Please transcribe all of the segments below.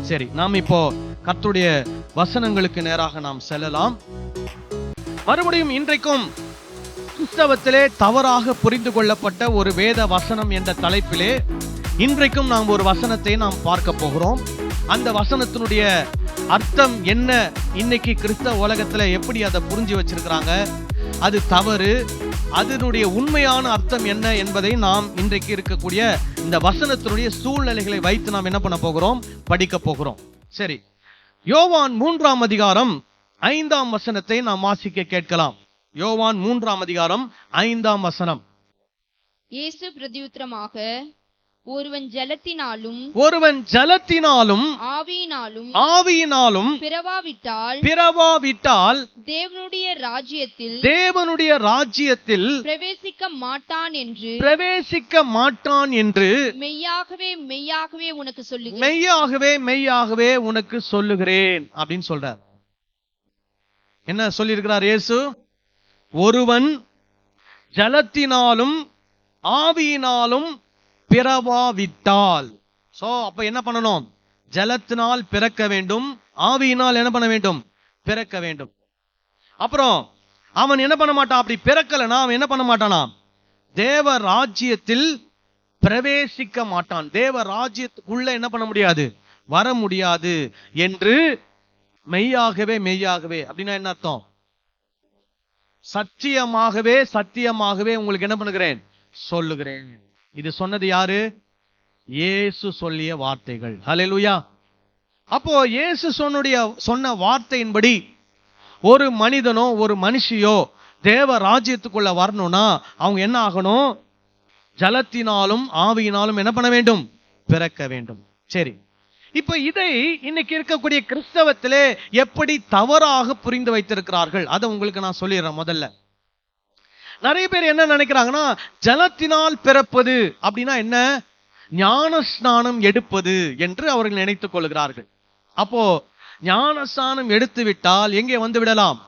சரி, நாம் இப்போ கர்த்தருடைய வசனங்களுக்கு நேராக நாம் செல்லலாம். மறுபடியும் இன்றைக்கும் கிறிஸ்தவத்திலே தவறாக புரிந்து கொள்ளப்பட்ட ஒரு வேத வசனம் என்ற தலைப்பிலே இன்றைக்கும் நாம் ஒரு வசனத்தை நாம் பார்க்க போகிறோம். அந்த வசனத்தினுடைய அர்த்தம் என்ன, இன்னைக்கு கிறிஸ்தவ உலகத்துல எப்படி அதை புரிஞ்சு வச்சிருக்கிறாங்க, அது தவறு, அதனுடைய உண்மையான அர்த்தம் என்ன என்பதை நாம் இன்றைக்கு இருக்கக்கூடிய இந்த வசனத்தினுடைய சூழ்நிலைகளை வைத்து நாம் என்ன பண்ண போகிறோம், படிக்க போகிறோம். சரி, யோவான் 3ஆம் அதிகாரம் 5ஆம் வசனத்தை நாம் வாசிக்க கேட்கலாம். யோவான் 3ஆம் அதிகாரம் 5ஆம் வசனம். இயேசு பிரதியுத்தரமாக, ஒருவன் ஜலத்தினாலும் ஆவியினாலும் பிறவாவிட்டால் தேவனுடைய ராஜ்யத்தில் பிரவேசிக்க மாட்டான் என்று மெய்யாகவே உனக்கு சொல்லுகிறேன் அப்படின்னு சொல்றார். என்ன சொல்லியிருக்கிறார் இயேசு? ஒருவன் ஜலத்தினாலும் ஆவியினாலும் பிறவாவிட்டால். சோ அப்ப என்ன பண்ணணும்? ஜலத்தினால் பிறக்க வேண்டும், ஆவியினால் என்ன பண்ண வேண்டும்? பிறக்க வேண்டும். அப்புறம் அவன் என்ன பண்ண மாட்டான்? அப்படி பிறக்கலனா அவன் என்ன பண்ண மாட்டானா? தேவ ராஜ்யத்தில் பிரவேசிக்க மாட்டான், தேவ ராஜ்யத்துக்குள்ள என்ன பண்ண முடியாது, வர முடியாது என்று மெய்யாகவே அப்படின்னா என்ன அர்த்தம்? சத்தியமாகவே உங்களுக்கு என்ன பண்ணுகிறேன், சொல்லுகிறேன். இது சொன்னது யாரு? இயேசு சொல்லிய வார்த்தைகள். ஹல்லேலூயா. அப்போ இயேசு சொன்ன வார்த்தையின்படி ஒரு மனிதனோ ஒரு மனுஷியோ தேவ ராஜ்யத்துக்குள்ள வரணும்னா அவங்க என்ன ஆகணும்? ஜலத்தினாலும் ஆவியினாலும் என்ன பண்ண வேண்டும்? பிறக்க வேண்டும். சரி, இப்ப இதை இன்னைக்கு இருக்கக்கூடிய கிறிஸ்தவத்திலே எப்படி தவறாக புரிந்து வைத்திருக்கிறார்கள் அதை உங்களுக்கு நான் சொல்லிடுறேன். முதல்ல நிறைய பேர் என்ன நினைக்கிறாங்கன்னா, ஜலத்தினால் பிறப்பது அப்படின்னா என்ன? ஞான ஸ்நானம் எடுப்பது என்று அவர்கள் நினைத்துக் கொள்கிறார்கள். அப்போ ஞான ஸ்நானம் எடுத்து விட்டால் எங்கே வந்து விடலாம்?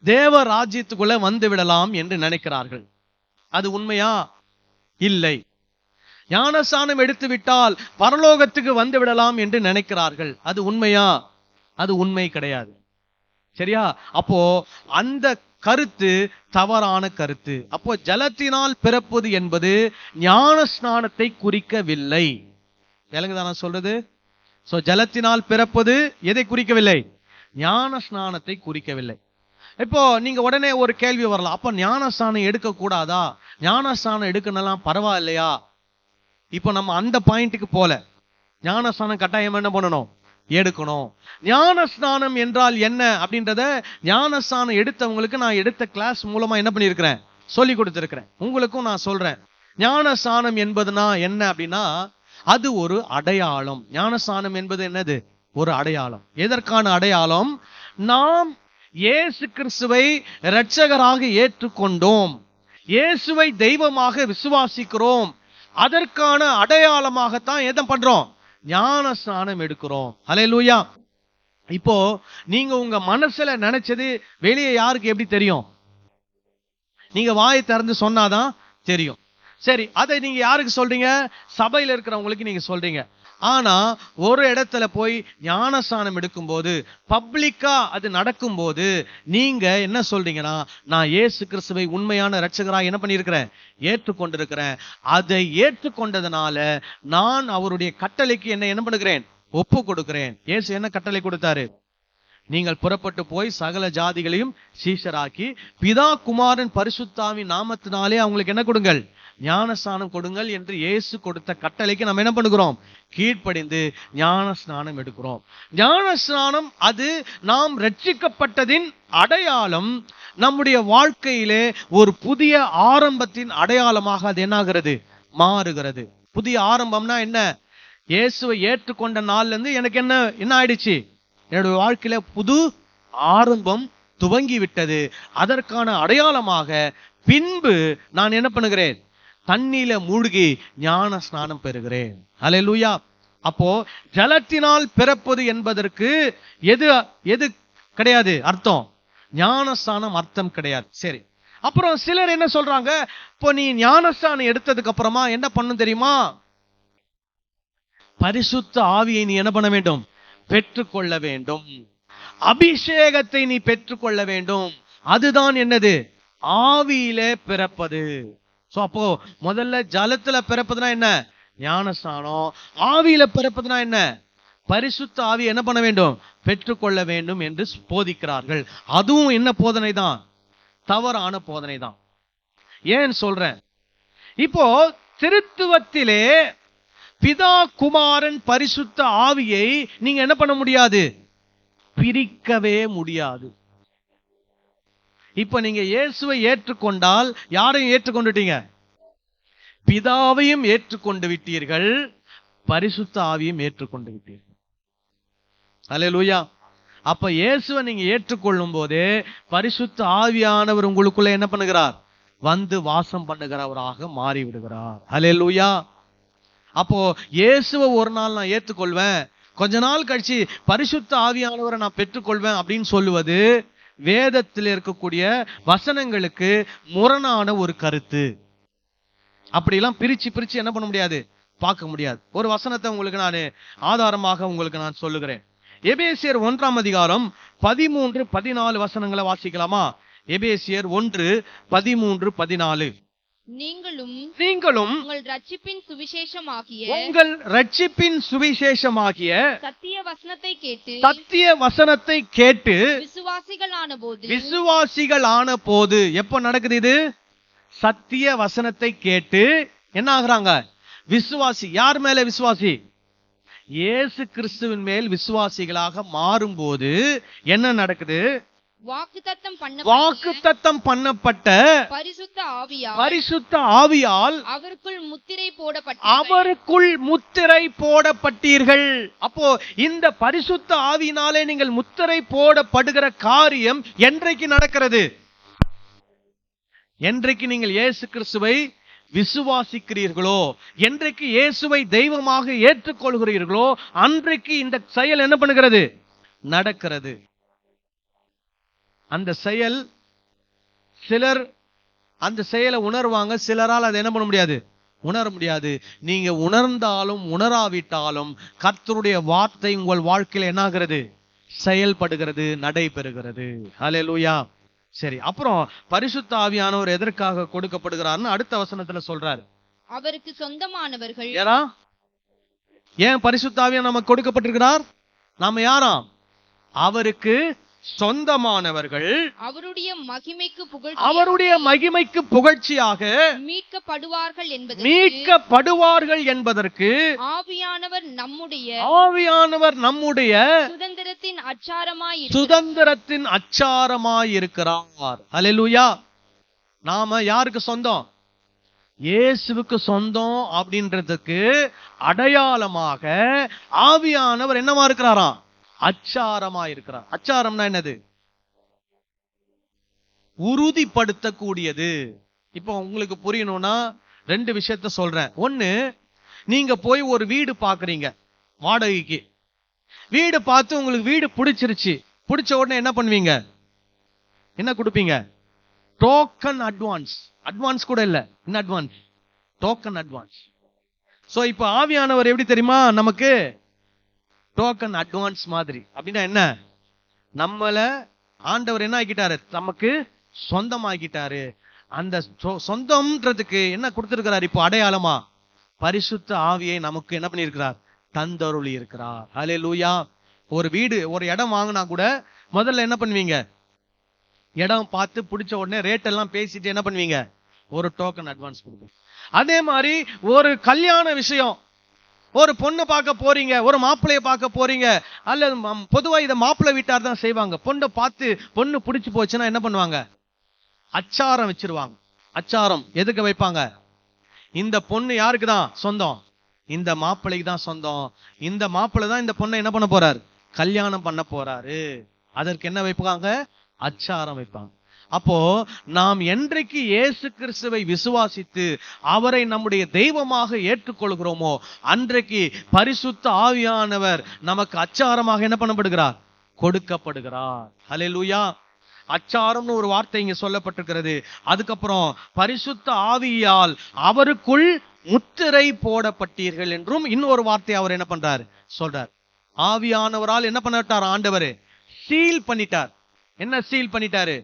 தேவ ராஜ்யத்துக்குள்ள வந்து விடலாம் என்று நினைக்கிறார்கள். அது உண்மையா? இல்லை. ஞானஸ்நானம் எடுத்து விட்டால் பரலோகத்துக்கு வந்து விடலாம் என்று நினைக்கிறார்கள். அது உண்மையா? அது உண்மை கிடையாது. சரியா? அப்போ அந்த கருத்து தவறான கருத்து. அப்போ ஜலத்தினால் பிறப்பது என்பது ஞான ஸ்நானத்தை குறிக்கவில்லை. விளங்குதா நான் சொல்றது? சோ ஜலத்தினால் பிறப்பது எதை குறிக்கவில்லை? ஞான ஸ்நானத்தை குறிக்கவில்லை. இப்போ நீங்க உடனே ஒரு கேள்வி வரலாம், அப்ப ஞான ஸ்நானம் எடுக்க கூடாதா? ஞான ஸ்நானம் எடுக்கணும் பரவாயில்லையா? இப்போ நம்ம அந்த பாயிண்ட்டுக்கு போல, ஞான ஸ்நானம் கட்டாயம் என்ன பண்ணணும்? எடுக்கணும். ஞான ஸ்நானம் என்றால் என்ன அப்படின்றத ஞான ஸ்நானம் எடுத்தவங்களுக்கு நான் எடுத்த கிளாஸ் மூலமா என்ன பண்ணியிருக்கிறேன், சொல்லி கொடுத்திருக்கிறேன். உங்களுக்கும் நான் சொல்றேன். ஞான ஸ்நானம் என்பதுனா என்ன அப்படின்னா, அது ஒரு அடையாளம். ஞான ஸ்நானம் என்பது என்னது? ஒரு அடையாளம். எதற்கான அடையாளம்? நாம் இயேசு கிறிஸ்துவை இரட்சகராக ஏற்றுக்கொண்டோம், இயேசுவை தெய்வமாக விசுவாசிக்கிறோம், அதற்கான அடையாளமாகத்தான் எதை பண்றோம்? ஞான ஸ்நானம் எடுக்கிறோம். ஹல்லேலூயா. இப்போ நீங்க உங்க மனசுல நினைச்சது வெளியே யாருக்கு எப்படி தெரியும்? நீங்க வாயை திறந்து சொன்னாதான் தெரியும். சரி, அதை நீங்க யாருக்கு சொல்றீங்க? சபையில இருக்கிறவங்களுக்கு நீங்க சொல்றீங்க. ஆனா ஒரு இடத்துல போய் ஞானஸ்நானம் எடுக்கும் போது, பப்ளிக்கா அது நடக்கும் போது நீங்க என்ன சொல்றீங்கன்னா, நான் இயேசு கிறிஸ்துவை உண்மையான இரட்சகராக என்ன பண்ணியிருக்கிறேன், ஏற்றுக்கொண்டிருக்கிறேன். அதை ஏற்றுக்கொண்டதுனால நான் அவருடைய கட்டளைக்கு என்ன பண்ணுகிறேன், ஒப்பு கொடுக்கிறேன். இயேசு என்ன கட்டளை கொடுத்தாரு? நீங்கள் புறப்பட்டு போய் சகல ஜாதிகளையும் சீஷராக்கி பிதா குமாரன் பரிசுத்தாவின் நாமத்தினாலே அவங்களுக்கு என்ன கொடுங்கள், ஞானஸ்நானம் கொடுங்கள் என்று இயேசு கொடுத்த கட்டளைக்கு நம்ம என்ன பண்ணுகிறோம், கீழ்ப்படிந்து ஞான ஸ்நானம் எடுக்கிறோம். ஞான ஸ்நானம் அது நாம் ரட்சிக்கப்பட்டதின் அடையாளம். நம்முடைய வாழ்க்கையிலே ஒரு புதிய ஆரம்பத்தின் அடையாளமாக அது என்னாகிறது, மாறுகிறது. புதிய ஆரம்பம்னா என்ன? இயேசுவை ஏற்றுக்கொண்ட நாள்ல இருந்து எனக்கு என்ன ஆயிடுச்சு, என்னுடைய வாழ்க்கையில புது ஆரம்பம் துவங்கி விட்டது. அதற்கான அடையாளமாக பின்பு நான் என்ன பண்ணுகிறேன், தண்ணீல மூழ்கி ஞான ஸ்நானம் பெறுகிறேன். ஹல்லேலூயா. அப்போ ஜலத்தினால் பிறப்பது என்பதற்கு எது கிடையாது அர்த்தம், ஞான ஸ்நானம் அர்த்தம் கிடையாது. சரி, அப்புறம் சிலர் என்ன சொல்றாங்க, இப்போ நீ ஞானஸ்நானம் எடுத்ததுக்கு அப்புறமா என்ன பண்ணும் தெரியுமா, பரிசுத்த ஆவியை நீ என்ன பண்ண வேண்டும்? பெற்றுக்கொள்ள வேண்டும். அபிஷேகத்தை நீ பெற்றுக்கொள்ள வேண்டும். அதுதான் என்னது? ஆவியிலே பிறப்பது. சோ அப்போ முதல்ல ஜலத்துல பிறப்பதுனா என்ன? ஞானஸ்நானம். ஆவியில பிறப்பதுனா என்ன? பரிசுத்த ஆவி என்ன பண்ண வேண்டும்? பெற்றுக்கொள்ள வேண்டும் என்று போதிக்கிறார்கள். அதுவும் என்ன போதனை தான்? தவறான போதனை தான். ஏன் சொல்றேன்? இப்போ திருத்துவத்திலே பிதா, குமாரன், பரிசுத்த ஆவியை நீங்க என்ன பண்ண முடியாது? பிரிக்கவே முடியாது. இப்ப நீங்க இயேசுவை ஏற்றுக்கொண்டால் யாரையும் ஏற்றுக்கொண்டுட்டீங்க? பிதாவையும் ஏற்றுக்கொண்டு விட்டீர்கள், பரிசுத்த ஆவியும் ஏற்றுக்கொண்டு விட்டீர்கள். அல்லேலூயா. அப்ப இயேசுவை நீங்க ஏற்றுக்கொள்ளும் போதே பரிசுத்த ஆவியானவர் உங்களுக்குள்ள என்ன பண்ணுகிறார்? வந்து வாசம் பண்ணுகிறவராக மாறி விடுகிறார். அல்லேலூயா. அப்போ இயேசுவை ஒரு நாள் நான் ஏற்றுக்கொள்வேன், கொஞ்ச நாள் கழிச்சு பரிசுத்த ஆவியானவரை நான் பெற்றுக்கொள்வேன் அப்படின்னு சொல்லுவது வேதத்தில் இருக்கக்கூடிய வசனங்களுக்கு முரணான ஒரு கருத்து. அப்படிலாம் பிரிச்சு பிரிச்சு என்ன பண்ண முடியாது? பார்க்க முடியாது. ஒரு வசனத்தை உங்களுக்கு நான் ஆதாரமாக உங்களுக்கு நான் சொல்லுகிறேன். எபேசியர் 1ஆம் அதிகாரம் 13, 14 வசனங்களை வாசிக்கலாமா? எபேசியர் 1:13-14. நீங்களும் உங்கள் ரட்சிப்பின் சுவிசேஷமாகிய சத்திய வசனத்தை கேட்டு விசுவாசிகளான போது எப்ப நடக்குது இது? சத்திய வசனத்தை கேட்டு என்ன ஆகுறாங்க? விசுவாசி. யார் மேல விசுவாசி? இயேசு கிறிஸ்துவின் மேல் விசுவாசிகளாக மாறும்போது என்ன நடக்குது? வாக்குத்தத்தம் பண்ணப்பட்ட பரிசுத்த ஆவியால் அவருக்குள் முத்திரை போடப்பட்டீர்கள். அப்போ இந்த பரிசுத்த ஆவியினாலே நீங்கள் முத்திரை போடப்படுகிற காரியம் என்றைக்கு நடக்கிறது? என்றைக்கு நீங்கள் இயேசு கிறிஸ்துவை விசுவாசிக்கிறீர்களோ, என்றைக்கு இயேசுவை தெய்வமாக ஏற்றுக்கொள்கிறீர்களோ, அன்றைக்கு இந்த செயல் என்ன பண்ணுகிறது? நடக்கிறது. அந்த செயல் சிலர் அந்த செயலை உணர்வாங்க, சிலரால் அதை என்ன பண்ண முடியாது? உணர முடியாது. நீங்க உணர்ந்தாலும் உணராவிட்டாலும் கர்த்தருடைய வார்த்தை உங்கள் வாழ்க்கையில் என்ன ஆகிறது? செயல்படுகிறது, நடைபெறுகிறது. ஹல்லேலூயா. சரி, அப்புறம் பரிசுத்த ஆவியானவர் எதற்காக கொடுக்கப்படுகிறார்னு அடுத்த வசனத்துல சொல்றாரு. அவருக்கு சொந்தமானவர்கள். ஏன் பரிசுத்த ஆவியானவர் நமக்கு கொடுக்கப்பட்டிருக்கிறார்? நாம யாராம்? அவருக்கு சொந்தமானவர்கள், அவருடைய மகிமைக்கு புகழ்ச்சியாக மீட்கப்படுவார்கள் என்பதற்கு ஆவியானவர் நம்முடைய சுதந்திரத்தின் அச்சாரமாயிருக்கிறார். அல்லேலூயா. நாம யாருக்கு சொந்தம்? இயேசுவுக்கு சொந்தம். அப்படின்றதுக்கு அடையாளமாக ஆவியானவர் என்னவா இருக்கிறாராம்? அச்சாரமா இருக்கிறார். அச்சாரம்னா என்னது? உறுதிப்படுத்தக்கூடியது. இப்போ உங்களுக்கு புரியணும்னா 2 விஷயத்த சொல்றேன். ஒண்ணு, நீங்க போய் ஒரு வீடு பாக்குறீங்க வாடகைக்கு. வீடு பார்த்து உங்களுக்கு வீடு பிடிச்சிருச்சு. பிடிச்ச உடனே என்ன பண்ணுவீங்க? என்ன கொடுப்பீங்க? Token advance. அட்வான்ஸ் கூட இல்ல, என்ன அட்வான்ஸ்? Token advance. சோ இப்போ ஆவியானவர் எப்படி தெரியுமா? நமக்கு டோக்கன் அட்வான்ஸ் மாதிரி. அப்படின்னா என்ன? நம்மள ஆண்டவர் என்ன ஆக்கிட்டாரு? நமக்கு சொந்தமாக்கிட்டாரு. அந்த சொந்தம்ன்றதுக்கு என்ன கொடுத்திருக்கிறார்? இப்போ அடையாளமா பரிசுத்த ஆவியை நமக்கு என்ன பண்ணியிருக்கிறார்? தந்தருளி இருக்கிறார். ஹல்லேலூயா. ஒரு வீடு, ஒரு இடம் வாங்கினா கூட முதல்ல என்ன பண்ணுவீங்க? இடம் பார்த்து பிடிச்ச உடனே ரேட் எல்லாம் பேசிட்டு என்ன பண்ணுவீங்க? ஒரு டோக்கன் அட்வான்ஸ் கொடுப்பீங்க. அதே மாதிரி ஒரு கல்யாண விஷயம், ஒரு பொண்ணு பார்க்க போறீங்க, ஒரு மாப்பிள்ளைய பார்க்க போறீங்க, அல்லது பொதுவா இதை மாப்பிள்ளை வீட்டார் தான் செய்வாங்க. பொண்ணை பார்த்து பொண்ணு பிடிச்சு போச்சுன்னா என்ன பண்ணுவாங்க? அச்சாரம் வச்சிருவாங்க. அச்சாரம் எதுக்கு வைப்பாங்க? இந்த பொண்ணு யாருக்கு தான் சொந்தம்? இந்த மாப்பிள்ளைக்கு தான் சொந்தம். இந்த மாப்பிள்ளை தான் இந்த பொண்ணை என்ன பண்ண போறாரு? கல்யாணம் பண்ண போறாரு. அதற்கு என்ன வைப்பாங்க? அச்சாரம் வைப்பாங்க. அப்போ நாம் என்றைக்கு இயேசு கிறிஸ்துவை விசுவாசித்து அவரை நம்முடைய தெய்வமாக ஏற்றுக்கொள்கிறோமோ அன்றைக்கு பரிசுத்த ஆவியானவர் நமக்கு அச்சாரமாக என்ன பண்ணப்படுகிறார்? கொடுக்கப்படுகிறார். ஹல்லேலூயா. அச்சாரம்னு ஒரு வார்த்தை இங்க சொல்லப்பட்டிருக்கிறது. அதுக்கப்புறம் பரிசுத்த ஆவியால் அவருக்குள் முத்திரை போடப்பட்டீர்கள் என்றும் இன்னொரு வார்த்தை அவர் என்ன பண்றாரு சொல்றார். ஆவியானவரால் என்ன பண்ணட்டார் ஆண்டவர் சீல் பண்ணிட்டார். என்ன சீல் பண்ணிட்டாரு?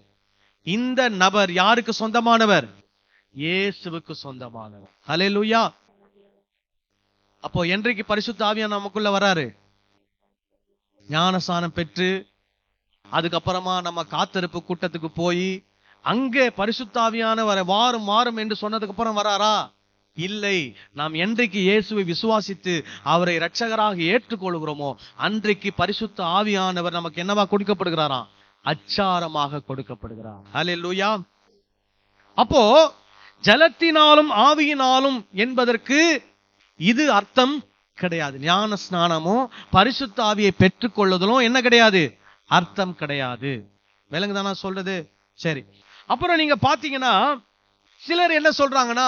இந்த நபர் யாருக்கு சொந்தமானவர்? இயேசுவுக்கு சொந்தமானவர். ஹல்லேலூயா. அப்போ என்றைக்கு பரிசுத்த ஆவியானவர் நமக்குள்ள வராரு? ஞானஸ்நானம் பெற்று அதுக்கப்புறமா நம்ம காத்திருப்பு கூட்டத்துக்கு போய் அங்கே பரிசுத்த ஆவியானவர் வாரும் வாரும் என்று சொன்னதுக்கு அப்புறம் வராரா? இல்லை. நாம் என்றைக்கு இயேசுவை விசுவாசித்து அவரை இரட்சகராக ஏற்றுக்கொள்கிறோமோ அன்றைக்கு பரிசுத்த ஆவியானவர் நமக்கு என்னவா கொடுக்கப்படுகிறாராம்? அச்சாரமாக கொடுக்கப்படுகிறார். ஹல்லேலூயா. அப்போ ஜலத்தினாலும் ஆவியினாலும் என்பதற்கு இது அர்த்தம் கிடையாது. ஞான ஸ்நானமும் பரிசுத்த ஆவியை பெற்றுக் கொள்ளுதலும் என்ன கிடையாது? அர்த்தம் கிடையாது. விளங்குதானா சொல்றது? சரி. அப்புறம் நீங்க பாத்தீங்கன்னா சிலர் என்ன சொல்றாங்கன்னா,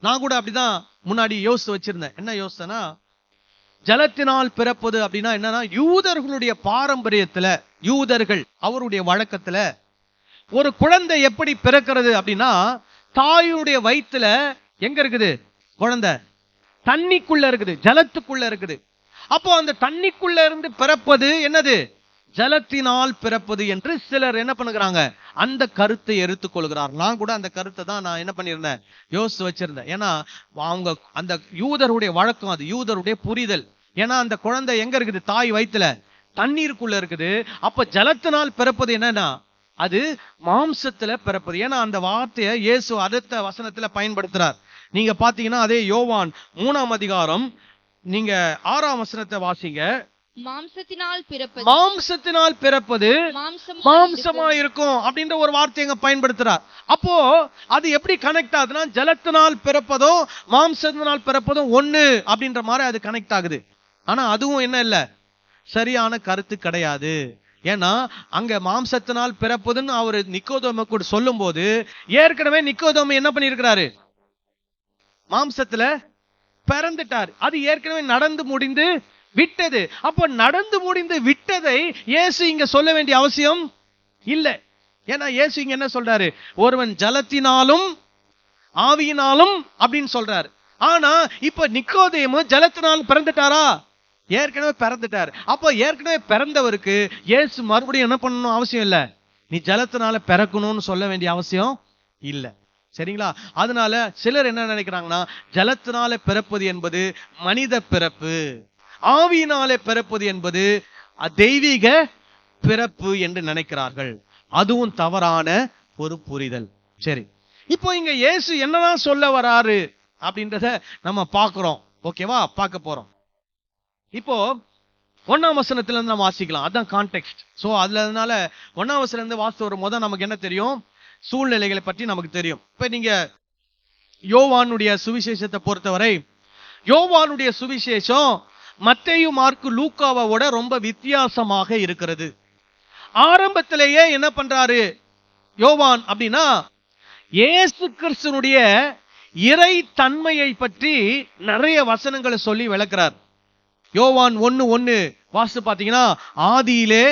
நான் கூட அப்படிதான் முன்னாடி யோசித்து வச்சிருந்தேன். என்ன யோசித்தேன்னா, ஜலத்தினால் பிறப்பது அப்படின்னா என்னன்னா, யூதர்களுடைய பாரம்பரியத்துல, யூதர்கள் அவருடைய வழக்கத்துல ஒரு குழந்தை எப்படி பிறக்கிறது அப்படின்னா, தாயுடைய வயிற்றுல எங்க இருக்குது குழந்தை? தண்ணிக்குள்ள இருக்குது, ஜலத்துக்குள்ள இருக்குது. அப்போ அந்த தண்ணிக்குள்ள இருந்து பிறப்பது என்னது? ஜலத்தினால் பிறப்பது என்று சிலர் என்ன பண்ணுகிறாங்க, அந்த கருத்தை எடுத்துக் கொள்கிறார். நான் கூட அந்த கருத்தை தான் நான் என்ன பண்ணியிருந்தேன், யோசித்து வச்சிருந்தேன். ஏன்னா அவங்க அந்த யூதருடைய வழக்கம், அது யூதருடைய புரிதல். ஏன்னா அந்த குழந்தை எங்க இருக்குது? தாய் வயிற்றுல தண்ணீருக்குள்ள இருக்குது. அப்ப ஜலத்தினால் பிறப்பது என்னன்னா, அது மாம்சத்துல பிறப்பது. ஏன்னா அந்த வார்த்தையை இயேசு அடுத்த வசனத்துல பயன்படுத்துறார். நீங்க பாத்தீங்கன்னா அதே யோவான் 3ஆம் அதிகாரம் நீங்க 6ஆம் வசனத்தை வாசிங்க. மாம்சத்தினால் பிறப்பது மாம்சமா இருக்கும் அப்படின்ற ஒரு வார்த்தையை பயன்படுத்துறார். அப்போ அது எப்படி கனெக்ட் ஆகுதுன்னா, ஜலத்தினால் பிறப்பதும் மாம்சத்தினால் பிறப்பதும் ஒண்ணு அப்படின்ற மாதிரி அது கனெக்ட் ஆகுது. ஆனா அதுவும் என்ன இல்ல, சரியான கருத்து கிடையாது. ஏன்னா அங்க மாம்சத்தினால் பிறப்பதுன்னு அவரு நிக்கோதேமு கூட சொல்லும் போது, ஏற்கனவே நிக்கோதேமு என்ன பண்ணிருக்கிறாரு? மாம்சத்துல பிறந்துட்டார். அது ஏற்கனவே நடந்து முடிந்து விட்டது. அப்ப நடந்து முடிந்து விட்டதை இயேசு இங்க சொல்ல வேண்டிய அவசியம் இல்லை. ஏன்னா இயேசு இங்க என்ன சொல்றாரு? ஒருவன் ஜலத்தினாலும் ஆவியினாலும் அப்படின்னு சொல்றாரு. ஆனா இப்ப நிக்கோதேமு ஜலத்தினால் பிறந்துட்டாரா? ஏற்கனவே பிறந்துட்டார். அப்ப ஏற்கனவே பிறந்தவருக்கு இயேசு மறுபடியும் என்ன பண்ணணும் அவசியம் இல்லை. நீ ஜலத்தினால பிறக்கணும்னு சொல்ல வேண்டிய அவசியம் இல்லை. சரிங்களா? அதனால சிலர் என்ன நினைக்கிறாங்கன்னா, ஜலத்தினால பிறப்பது என்பது மனித பிறப்பு, ஆவியினாலே பிறப்பது என்பது தெய்வீக பிறப்பு என்று நினைக்கிறார்கள். அதுவும் தவறான ஒரு புரிதல். சரி, இப்போ இங்க இயேசு என்னதான் சொல்ல வராரு அப்படின்றத நம்ம பார்க்கிறோம். ஓகேவா? பார்க்க போறோம். இப்போ 1ஆம் வசனத்துல இருந்து நம்ம வாசிக்கலாம். அதான் கான்டெக்ஸ்ட். சோ அதனால 1ஆம் வசனத்துல இருந்து வாசித்து வரும் போது நமக்கு என்ன தெரியும்? சூழ்நிலைகளை பற்றி நமக்கு தெரியும். இப்ப நீங்க யோவானுடைய சுவிசேஷத்தை பொறுத்தவரை, யோவானுடைய சுவிசேஷம் மத்தேயு, மார்க்கு, லூக்காவோட ரொம்ப வித்தியாசமாக இருக்கிறது. ஆரம்பத்திலேயே என்ன பண்றாரு யோவான் அப்படின்னா, இயேசு கிறிஸ்துனுடைய இறை தன்மையை பற்றி நிறைய வசனங்களை சொல்லி விளக்குறார். யோவான் 1:1 வாசித்து பாத்தீங்கன்னா, ஆதியிலே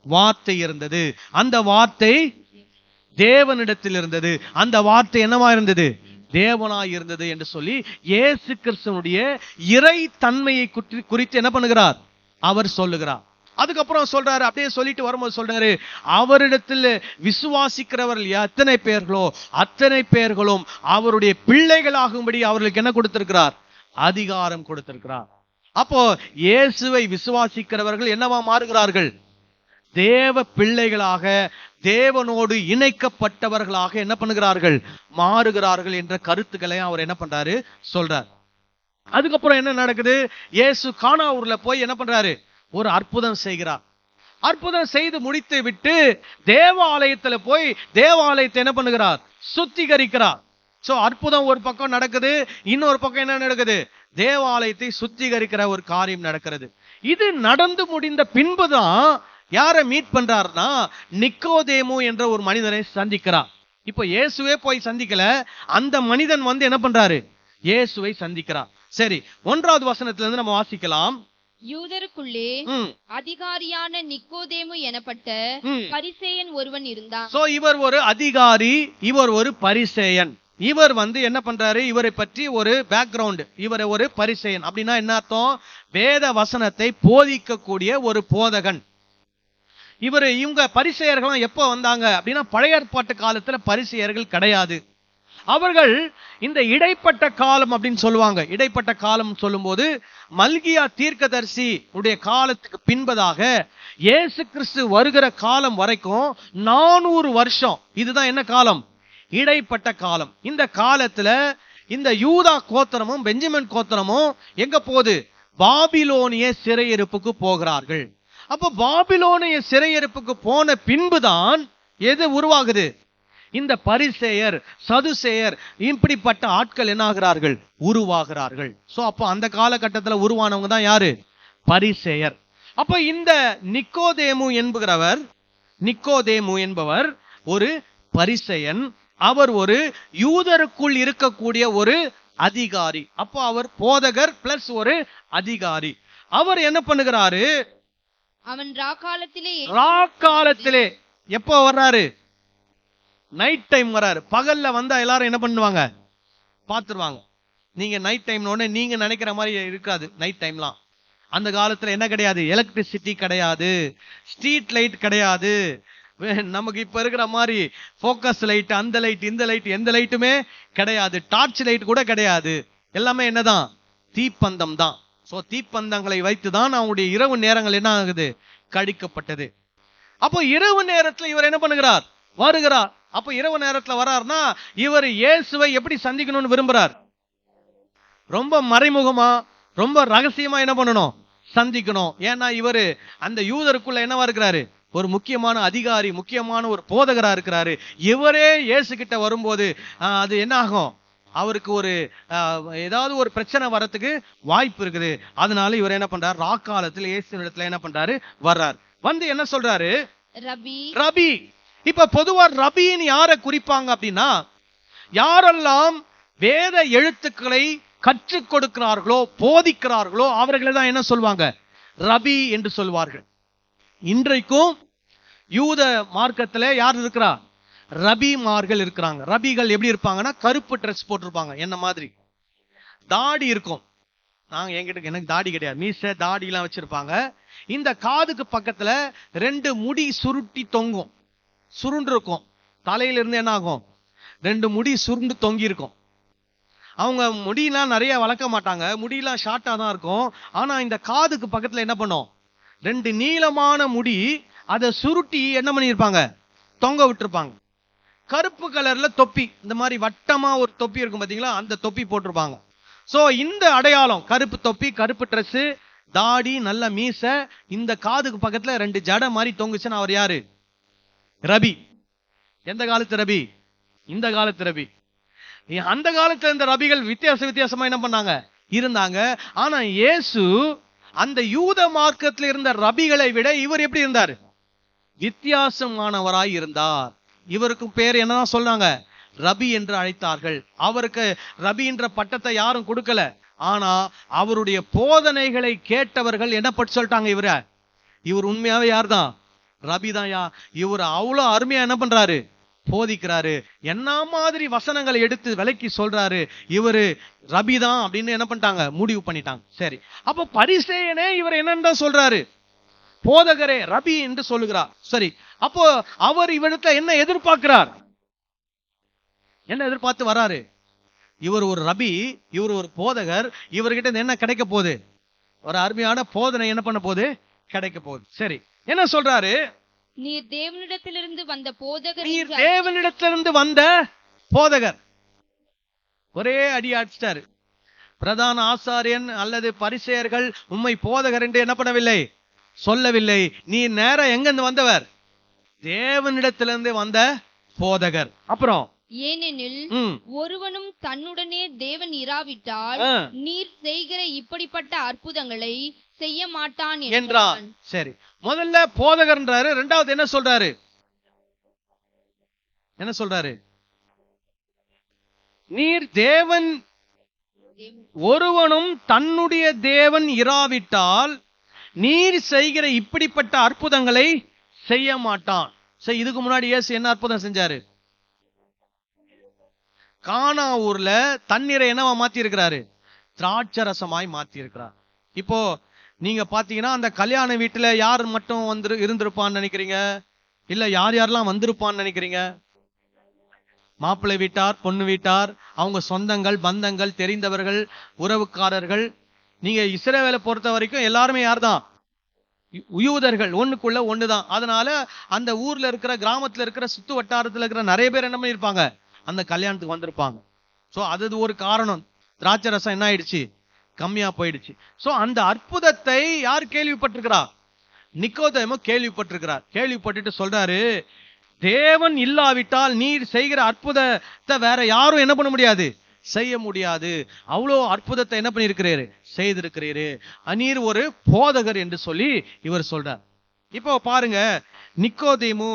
வார்த்தை இருந்தது, அந்த வார்த்தை தேவனிடத்தில் இருந்தது, அந்த வார்த்தை என்னவா இருந்தது? தேவனாய் இருந்தது என்று சொல்லி இயேசு கிறிஸ்துனுடைய இறை தன்மையை குறித்து என்ன பண்ணுகிறார்? அவர் சொல்லுகிறார். அதுக்கப்புறம் சொல்றாரு, அப்படியே சொல்லிட்டு வரும்போது சொல்றாரு, அவரிடத்தில் விசுவாசிக்கிறவர்கள் எத்தனை பேர்களோ அத்தனை பேர்களும் அவருடைய பிள்ளைகளாகும்படி அவர்களுக்கு என்ன கொடுத்திருக்கிறார்? அதிகாரம் கொடுத்திருக்கிறார். அப்போ இயேசுவை விசுவாசிக்கிறவர்கள் என்னவா மாறுகிறார்கள்? தேவ பிள்ளைகளாக, தேவனோடு இணைக்கப்பட்டவர்களாக என்ன பண்ணுகிறார்கள்? மாறுகிறார்கள் என்ற கருத்துக்களை அவர் என்ன பண்றாரு? சொல்றார். அதுக்கப்புறம் என்ன நடக்குது? இயேசு கானா ஊர்ல போய் என்ன பண்றாரு? ஒரு அற்புதம் செய்கிறார். அற்புதம் செய்து முடித்து விட்டு தேவாலயத்துல போய் தேவாலயத்தை என்ன பண்ணுகிறார்? சுத்திகரிக்கிறார். சோ அற்புதம் ஒரு பக்கம் நடக்குது, இன்னொரு பக்கம் என்ன நடக்குது? தேவாலயத்தை சுத்திகரிக்கிற ஒரு காரியம் நடக்கிறது. இது நடந்து முடிந்த பின்புதான் யாரை மீட் பண்றாருன்னா, நிக்கோதேமு என்ற ஒரு மனிதனை சந்திக்கிறார். இப்ப இயேசுவே போய் சந்திக்கல, அந்த மனிதன் வந்து என்ன பண்றாரு? இயேசுவை சந்திக்கிறார். சரி, 1ஆவது வசனத்துல இருந்து நம்ம வாசிக்கலாம். யூதருக்குள்ளே அதிகாரியான நிக்கோதேமு எனப்பட்ட பரிசேயன் ஒருவன் இருந்தான். சோ இவர் ஒரு அதிகாரி, இவர் ஒரு பரிசேயன். இவர் என்ன பண்றாரு, இவரை பற்றி ஒரு பேக்ரவுண்ட், இவர் ஒரு பரிசேயன். அப்படின்னா என்ன அர்த்தம்? வேத வசனத்தை போதிக்கக்கூடிய ஒரு போதகன். இவங்க பரிசேயர்கள் எப்போ வந்தாங்க அப்படின்னா, பழைய ஏற்பாட்டு காலத்துல பரிசேயர்கள் கிடையாது. அவர்கள் இந்த இடைப்பட்ட காலம் அப்படின்னு சொல்லுவாங்க. இடைப்பட்ட காலம் சொல்லும் போது மல்கியா தீர்க்கதரிசி உடைய காலத்துக்கு பின்பதாக இயேசு கிறிஸ்து வருகிற காலம் வரைக்கும் 400 வருஷம். இதுதான் என்ன காலம்? இடைப்பட்ட காலம். இந்த காலத்துல இந்த யூதா கோத்திரமும் பெஞ்சமின் கோத்திரமும் எங்க போகுது? பாபிலோனிய சிறையிருப்புக்கு போகிறார்கள். அப்ப பாபிலோனிய சிறையிருப்புக்கு போன பின்புதான் எது உருவாகுது? இந்த பரிசேயர், சதுசேயர், இப்படிப்பட்ட ஆட்கள் என்ன ஆகிறார்கள்? உருவாகிறார்கள். சோ அப்போ அந்த காலகட்டத்தில் உருவானவங்க தான் யாரு? பரிசேயர். அப்ப இந்த நிக்கோதேமு என்பவர் ஒரு பரிசேயன். அவர் ஒரு யூதருக்குள் இருக்கக்கூடிய ஒரு அதிகாரி. அப்போ அவர் போதகர் பிளஸ் ஒரு அதிகாரி. அவர் என்ன பண்ணுகிறாரு? அவன் ராக்காலத்திலே எப்போ வர்றாரு? நைட் டைம் வராரு. பகல்ல வந்தா எல்லாரும் என்ன பண்ணுவாங்க? பார்த்துருவாங்க. நீங்க நைட் டைம் நீங்க நினைக்கிற மாதிரி இருக்காது. நைட் டைம்லாம் அந்த காலத்துல என்ன கிடையாது? எலக்ட்ரிசிட்டி கிடையாது, ஸ்ட்ரீட் லைட் கிடையாது. நமக்கு இப்ப இருக்கிற மாதிரி போக்கஸ் லைட், அந்த லைட், இந்த லைட், எந்த லைட்டுமே கிடையாது. டார்ச் லைட் கூட கிடையாது. எல்லாமே என்னதான்? தீப்பந்தம் தான். சோ தீப்பந்தங்களை வைத்துதான் அவங்களுடைய இரவு நேரங்கள் என்ன ஆகுது? கழிக்கப்பட்டது. அப்போ இரவு நேரத்துல இவர் என்ன பண்ணுகிறார்? வருகிறார். அப்ப இரவு நேரத்துல வராருன்னா இவர் இயேசுவை எப்படி சந்திக்கணும்னு விரும்புறார்? ரொம்ப மறைமுகமா, ரொம்ப ரகசியமா என்ன பண்ணணும்? சந்திக்கணும். ஏன்னா இவரு அந்த யூதருக்குள்ள என்னவா இருக்கிறாரு? ஒரு முக்கியமான அதிகாரி, முக்கியமான ஒரு போதகரா இருக்கிறாரு. இவரே இயேசு கிட்ட வரும்போது அது என்ன ஆகும்? அவருக்கு ஒரு ஏதாவது ஒரு பிரச்சனை வரத்துக்கு வாய்ப்பு இருக்குது. அதனால இவர் என்ன பண்றாரு? ராக்காலத்தில் இயேசு இடத்துல என்ன பண்றாரு? வர்றார். என்ன சொல்றாரு? ரபி. இப்ப பொதுவா ரபின்னு யாரை குறிப்பாங்க அப்படின்னா, யாரெல்லாம் வேத எழுத்துக்களை கற்றுக் கொடுக்கிறார்களோ, போதிக்கிறார்களோ அவர்களை தான் என்ன சொல்வாங்க? ரபி என்று சொல்வார்கள். இன்றைக்கும் யூத மார்க்கத்துல யார் இருக்கிறா? ரபிமார்கள் இருக்கிறாங்க. ரபிகள் எப்படி இருப்பாங்கன்னா, கருப்பு ட்ரெஸ் போட்டிருப்பாங்க, என்ன மாதிரி. தாடி இருக்கும். எனக்கு தாடி கிடையாது, மீசை தாடி எல்லாம் வச்சிருப்பாங்க. இந்த காதுக்கு பக்கத்துல 2 முடி சுருட்டி தொங்கும், சுருண்டு இருக்கும். தலையில இருந்து என்ன ஆகும்? 2 முடி சுருண்டு தொங்கி இருக்கும். அவங்க முடியெல்லாம் நிறைய வளர்க்க மாட்டாங்க, முடியெல்லாம் ஷார்ட்டா தான் இருக்கும். ஆனா இந்த காதுக்கு பக்கத்துல என்ன பண்ணும்? 2 நீளமான முடி, அதை சுருட்டி என்ன பண்ணிருப்பாங்க? தொங்க விட்டுருப்பாங்க. கருப்பு கலர்ல தொப்பி, இந்த மாதிரி வட்டமா ஒரு தொப்பி இருக்கும் பாத்தீங்களா, அந்த தொப்பி போட்டிருப்பாங்க. சோ இந்த அடையாளம், கருப்பு தொப்பி, கருப்பு ட்ரெஸ், தாடி, நல்ல மீச, இந்த காதுக்கு பக்கத்துல 2 ஜடை மாதிரி தொங்குச்சுன்னா அவர் யாரு? ரபி. எந்த காலத்து ரபி? இந்த காலத்து ரபி. அந்த காலத்துல இந்த ரபிகள் வித்தியாசமா என்ன பண்ணாங்க? இருந்தாங்க. ஆனா இயேசு அந்த யூத மார்க்கத்தில் இருந்த ரபிகளை விட இவர் எப்படி இருந்தார்? வித்தியாசமானவராய் இருந்தார். இவருக்கு பேர் என்னதான் சொன்னாங்க? ரபி என்று அழைத்தார்கள். அவருக்கு ரபி என்ற பட்டத்தை யாரும் கொடுக்கல. ஆனா அவருடைய போதனைகளை கேட்டவர்கள் என்ன பட்டு சொல்லிட்டாங்க? இவர் உண்மையாவே யார்தான்? ரபி தான். இவர் அவ்வளவு அருமையா என்ன பண்றாரு? போதிக்கிறாரு. என்ன மாதிரி வசனங்களை எடுத்து விலைக்கு சொல்றாரு. இவரு ரபி தான் அப்படின்னு என்ன பண்ணிட்டாங்க? முடிவு பண்ணிட்டாங்க. சரி, அப்ப பரிசேயனே இவர் என்னன்னு சொல்றாரு? போதகரே, ரபி என்று சொல்லுகிறார். சரி, அப்போ அவர் இவரிடத்துல என்ன எதிர்பார்க்கிறார்? என்ன எதிர்பார்த்து வராரு? இவர் ஒரு ரபி, இவர் ஒரு போதகர், இவர்கிட்ட என்ன கிடைக்க போகுது? ஒரு அருமையான போதனை என்ன பண்ண போகுது? கிடைக்க போகுது. சரி, என்ன சொல்றாரு? நீர் தேவனிடத்திலிருந்து வந்த போதகர். நீர் தேவனிடத்திலிருந்து வந்த போதகர். ஒரே அடி அடிச்சிட்டாரு. பிரதான ஆசாரியன் அல்லது பரிசேயர்கள் உம்மை போதகர் என்று என்ன பண்ணவில்லை, சொல்லவில்லை. நீ நேரம் எங்கிருந்து வந்தவர்? தேவனிடத்திலிருந்து வந்த போதகர். அப்புறம் ஏனெனில் ஒருவனும் தன்னுடனே தேவன் இராவிட்டால் நீர் செய்கிற இப்படிப்பட்ட அற்புதங்களை செய்ய மாட்டான் என்றான். சரி, முதல்ல போதகர்ன்றாரு. இரண்டாவது என்ன சொல்றாரு? என்ன சொல்றாரு? நீர் தேவன், ஒருவனும் தன்னுடைய தேவன் இராவிட்டால் நீர் செய்கிற இப்படிப்பட்ட அற்புதங்களை செய்ய மாட்டான். சரி, இதுக்கு முன்னாடி இயேசு என்ன அற்புதம் செஞ்சாரு? கானா ஊர்ல தண்ணீரை என்னவா மாத்தி இருக்கிறாரு? திராட்சரசமாய் மாத்தி இருக்கிறார். இப்போ நீங்க பாத்தீங்கன்னா அந்த கல்யாண வீட்டுல யார் மட்டும் இருந்திருப்பான்னு நினைக்கிறீங்க? இல்ல யார் யாரெல்லாம் வந்திருப்பான்னு நினைக்கிறீங்க? மாப்பிள்ளை வீட்டார், பொண்ணு வீட்டார், அவங்க சொந்தங்கள், பந்தங்கள், தெரிந்தவர்கள், உறவுக்காரர்கள். நீங்க இஸ்ரவேலை பொறுத்த வரைக்கும் எல்லாருமே யார்தான்? யூதர்கள், ஒண்ணுக்குள்ள ஒண்ணுதான். அதனால அந்த ஊர்ல இருக்கிற, கிராமத்துல இருக்கிற, சுத்து வட்டாரத்துல இருக்கிற நிறைய பேர் என்ன பண்ணிருப்பாங்க? அந்த கல்யாணத்துக்கு வந்திருப்பாங்க. சோ அது ஒரு காரணம். திராட்சை ரசம் என்ன ஆயிடுச்சு? கம்மியா போயிடுச்சு. சோ அந்த அற்புதத்தை யார் கேள்விப்பட்டிருக்கிறா? நிக்கோதேமு கேள்விப்பட்டிருக்கிறார். கேள்விப்பட்டுட்டு சொல்றாரு, தேவன் இல்லாவிட்டால் நீர் செய்கிற அற்புதத்தை வேற யாரும் என்ன பண்ண முடியாது? செய்ய முடியாது. அவ்வளோ அற்புதத்தை என்ன பண்ணிருக்கிறீரு? செய்திருக்கிறீரு. நீர் ஒரு போதகர் என்று சொல்லி இவர் சொல்றார். இப்போ பாருங்க, நிக்கோதேமு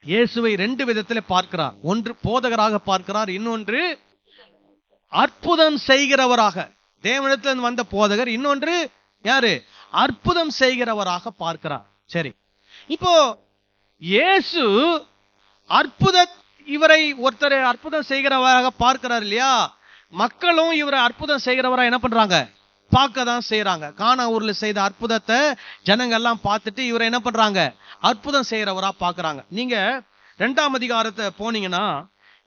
இயேசுவை 2 விதத்துல பார்க்கிறார். ஒன்று போதகராக பார்க்கிறார், இன்னொன்று அற்புதம் செய்கிறவராக. தேவனிடத்திலிருந்து வந்த போதகர், இன்னொன்று யாரு? அற்புதம் செய்கிறவராக பார்க்கிறார். சரி, இப்போ இயேசு இவரை ஒருத்தர் அற்புதம் செய்கிறவராக பார்க்கிறார் இல்லையா? மக்களும் இவரை அற்புதம் செய்கிறவரா என்ன பண்றாங்க? பார்க்க தான் செய்யறாங்க. கானா ஊர்ல செய்த அற்புதத்தை ஜனங்க எல்லாம் பார்த்துட்டு இவரை என்ன பண்றாங்க? அற்புதம் செய்யறவரா பார்க்கறாங்க. நீங்க 2ஆம் அதிகாரத்தை போனீங்கன்னா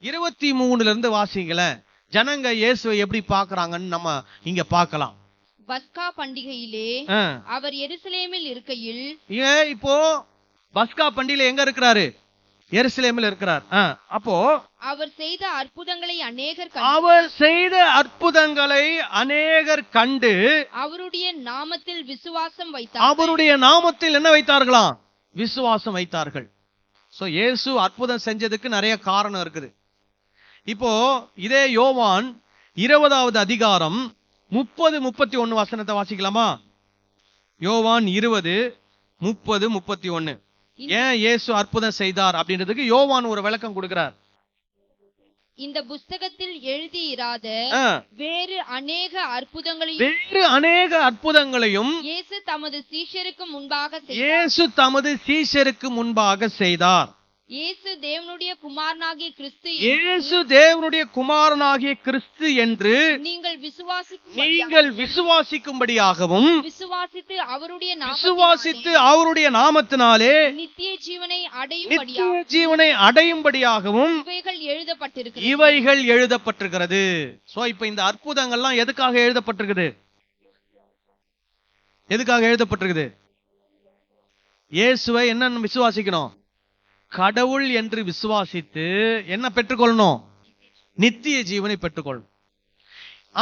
23 இருந்து வாசிங்களேன். ஜனங்க இயேசுவை எப்படி பார்க்கறாங்கன்னு நம்ம இங்க பார்க்கலாம். பஸ்கா பண்டிகையிலே அவர் எருசலேமில் இருக்கையில், இப்போ பஸ்கா பண்டிகையில எங்க இருக்கிறாரு? எருசலேமில் இருக்கிறார். அப்போ அவர் செய்த அற்புதங்களை அநேகர் கண்டு அவருடைய நாமத்தில் விசுவாசம் வைத்தார்கள். அவருடைய நாமத்தில் என்ன வைத்தார்களாம்? விசுவாசம் வைத்தார்கள். சோ இயேசு அற்புதம் செஞ்சதுக்கு நிறைய காரணம் இருக்குது. இப்போ இதே யோவான் 20வது அதிகாரம் 30-31 வசனத்தை வாசிக்கலாமா? யோவான் 20:30-31. ஏன் இயேசு அற்புதம் செய்தார் அப்படின்றதுக்கு யோவான் ஒரு விளக்கம் கொடுக்கிறார். இந்த புத்தகத்தில் எழுதியிராத வேறு அநேக அற்புதங்களையும் இயேசு தமது சீஷருக்கு முன்பாக செய்தார். இயேசு தேவனுடைய குமாரனாகிய கிறிஸ்து என்று நீங்கள் விசுவாசிக்கும்படியாகவும் விசுவாசித்து அவருடைய நாமத்தினாலே நித்திய ஜீவனை அடையும்படியாகவும் இவைகள் எழுதப்பட்டிருக்கிறது. சோ இப்ப இந்த அற்புதங்கள்லாம் எதுக்காக எழுதப்பட்டிருக்குது? இயேசுவை என்னன்னு விசுவாசிக்கணும்? கடவுள் என்று விசுவாசித்து என்ன பெற்றுக்கொள்ளணும்? நித்திய ஜீவனை பெற்றுக்கொள்ளணும்.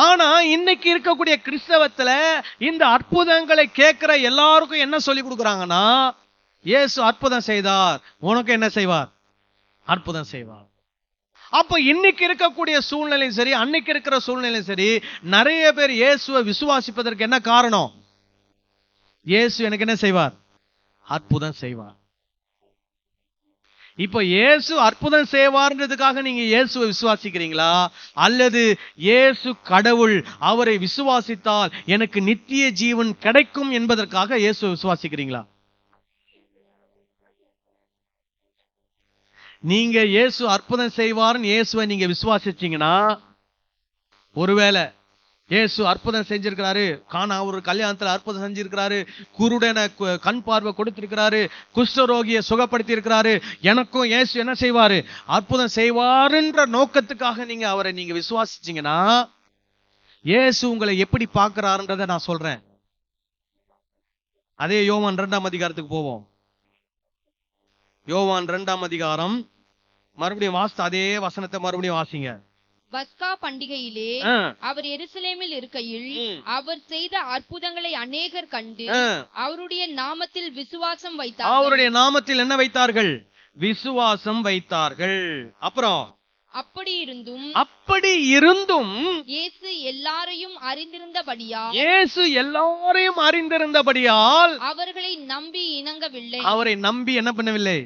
ஆனா இன்னைக்கு இருக்கக்கூடிய கிறிஸ்தவத்துல இந்த அற்புதங்களை கேட்கிற எல்லாருக்கும் என்ன சொல்லி கொடுக்குறாங்கன்னா, இயேசு அற்புதம் செய்தார், உனக்கு என்ன செய்வார்? அற்புதம் செய்வார். அப்ப இன்னைக்கு இருக்கக்கூடிய சூழ்நிலையும் சரி, அன்னைக்கு இருக்கிற சூழ்நிலையும் சரி, நிறைய பேர் இயேசுவை விசுவாசிப்பதற்கு என்ன காரணம்? இயேசு எனக்கு என்ன செய்வார்? அற்புதம் செய்வார். இப்ப இயேசு அற்புதம் செய்வார்ன்றதுக்காக நீங்க இயேசுவை விசுவாசிக்கிறீங்களா? அல்லது இயேசு கடவுள், அவரை விசுவாசித்தால் எனக்கு நித்திய ஜீவன் கிடைக்கும் என்பதற்காக இயேசுவை விசுவாசிக்கிறீங்களா? நீங்க இயேசு அற்புதம் செய்வார்னு இயேசுவை நீங்க விசுவாசிச்சீங்கன்னா, ஒருவேளை இயேசு அற்புதம் செஞ்சிருக்கிறாரு, கானா ஒரு கல்யாணத்துல அற்புதம் செஞ்சிருக்கிறாரு, குருடனை கண் பார்வை கொடுத்திருக்கிறாரு, குஷ்டரோகியை சுகப்படுத்தி இருக்கிறாரு, எனக்கும் இயேசு என்ன செய்வாரு? அற்புதம் செய்வாருன்ற நோக்கத்துக்காக நீங்க அவரை நீங்க விசுவாசிச்சீங்கன்னா, இயேசு உங்களை எப்படி பார்க்கிறாருன்றத நான் சொல்றேன். அதே யோவான் 2ஆம் அதிகாரத்துக்கு போவோம். யோவான் 2ஆம் அதிகாரம் மறுபடியும் வாசித்த அதே வசனத்தை மறுபடியும் வாசிங்க. பஸ்கா பண்டிகையிலே அவர் எருசலேமில் இருக்கையில் அவர் செய்த அற்புதங்களை அநேகர் கண்டு அவருடைய நாமத்தில் விசுவாசம் வைத்தார்கள். அவருடைய நாமத்தில் என்ன வைத்தார்கள்? விசுவாசம் வைத்தார்கள். அப்புறம் அப்படி இருந்தும் இயேசு எல்லாரையும் அறிந்திருந்தபடியால் அவர்களை நம்பி இணங்கவில்லை. அவரை நம்பி என்ன பண்ணவில்லை?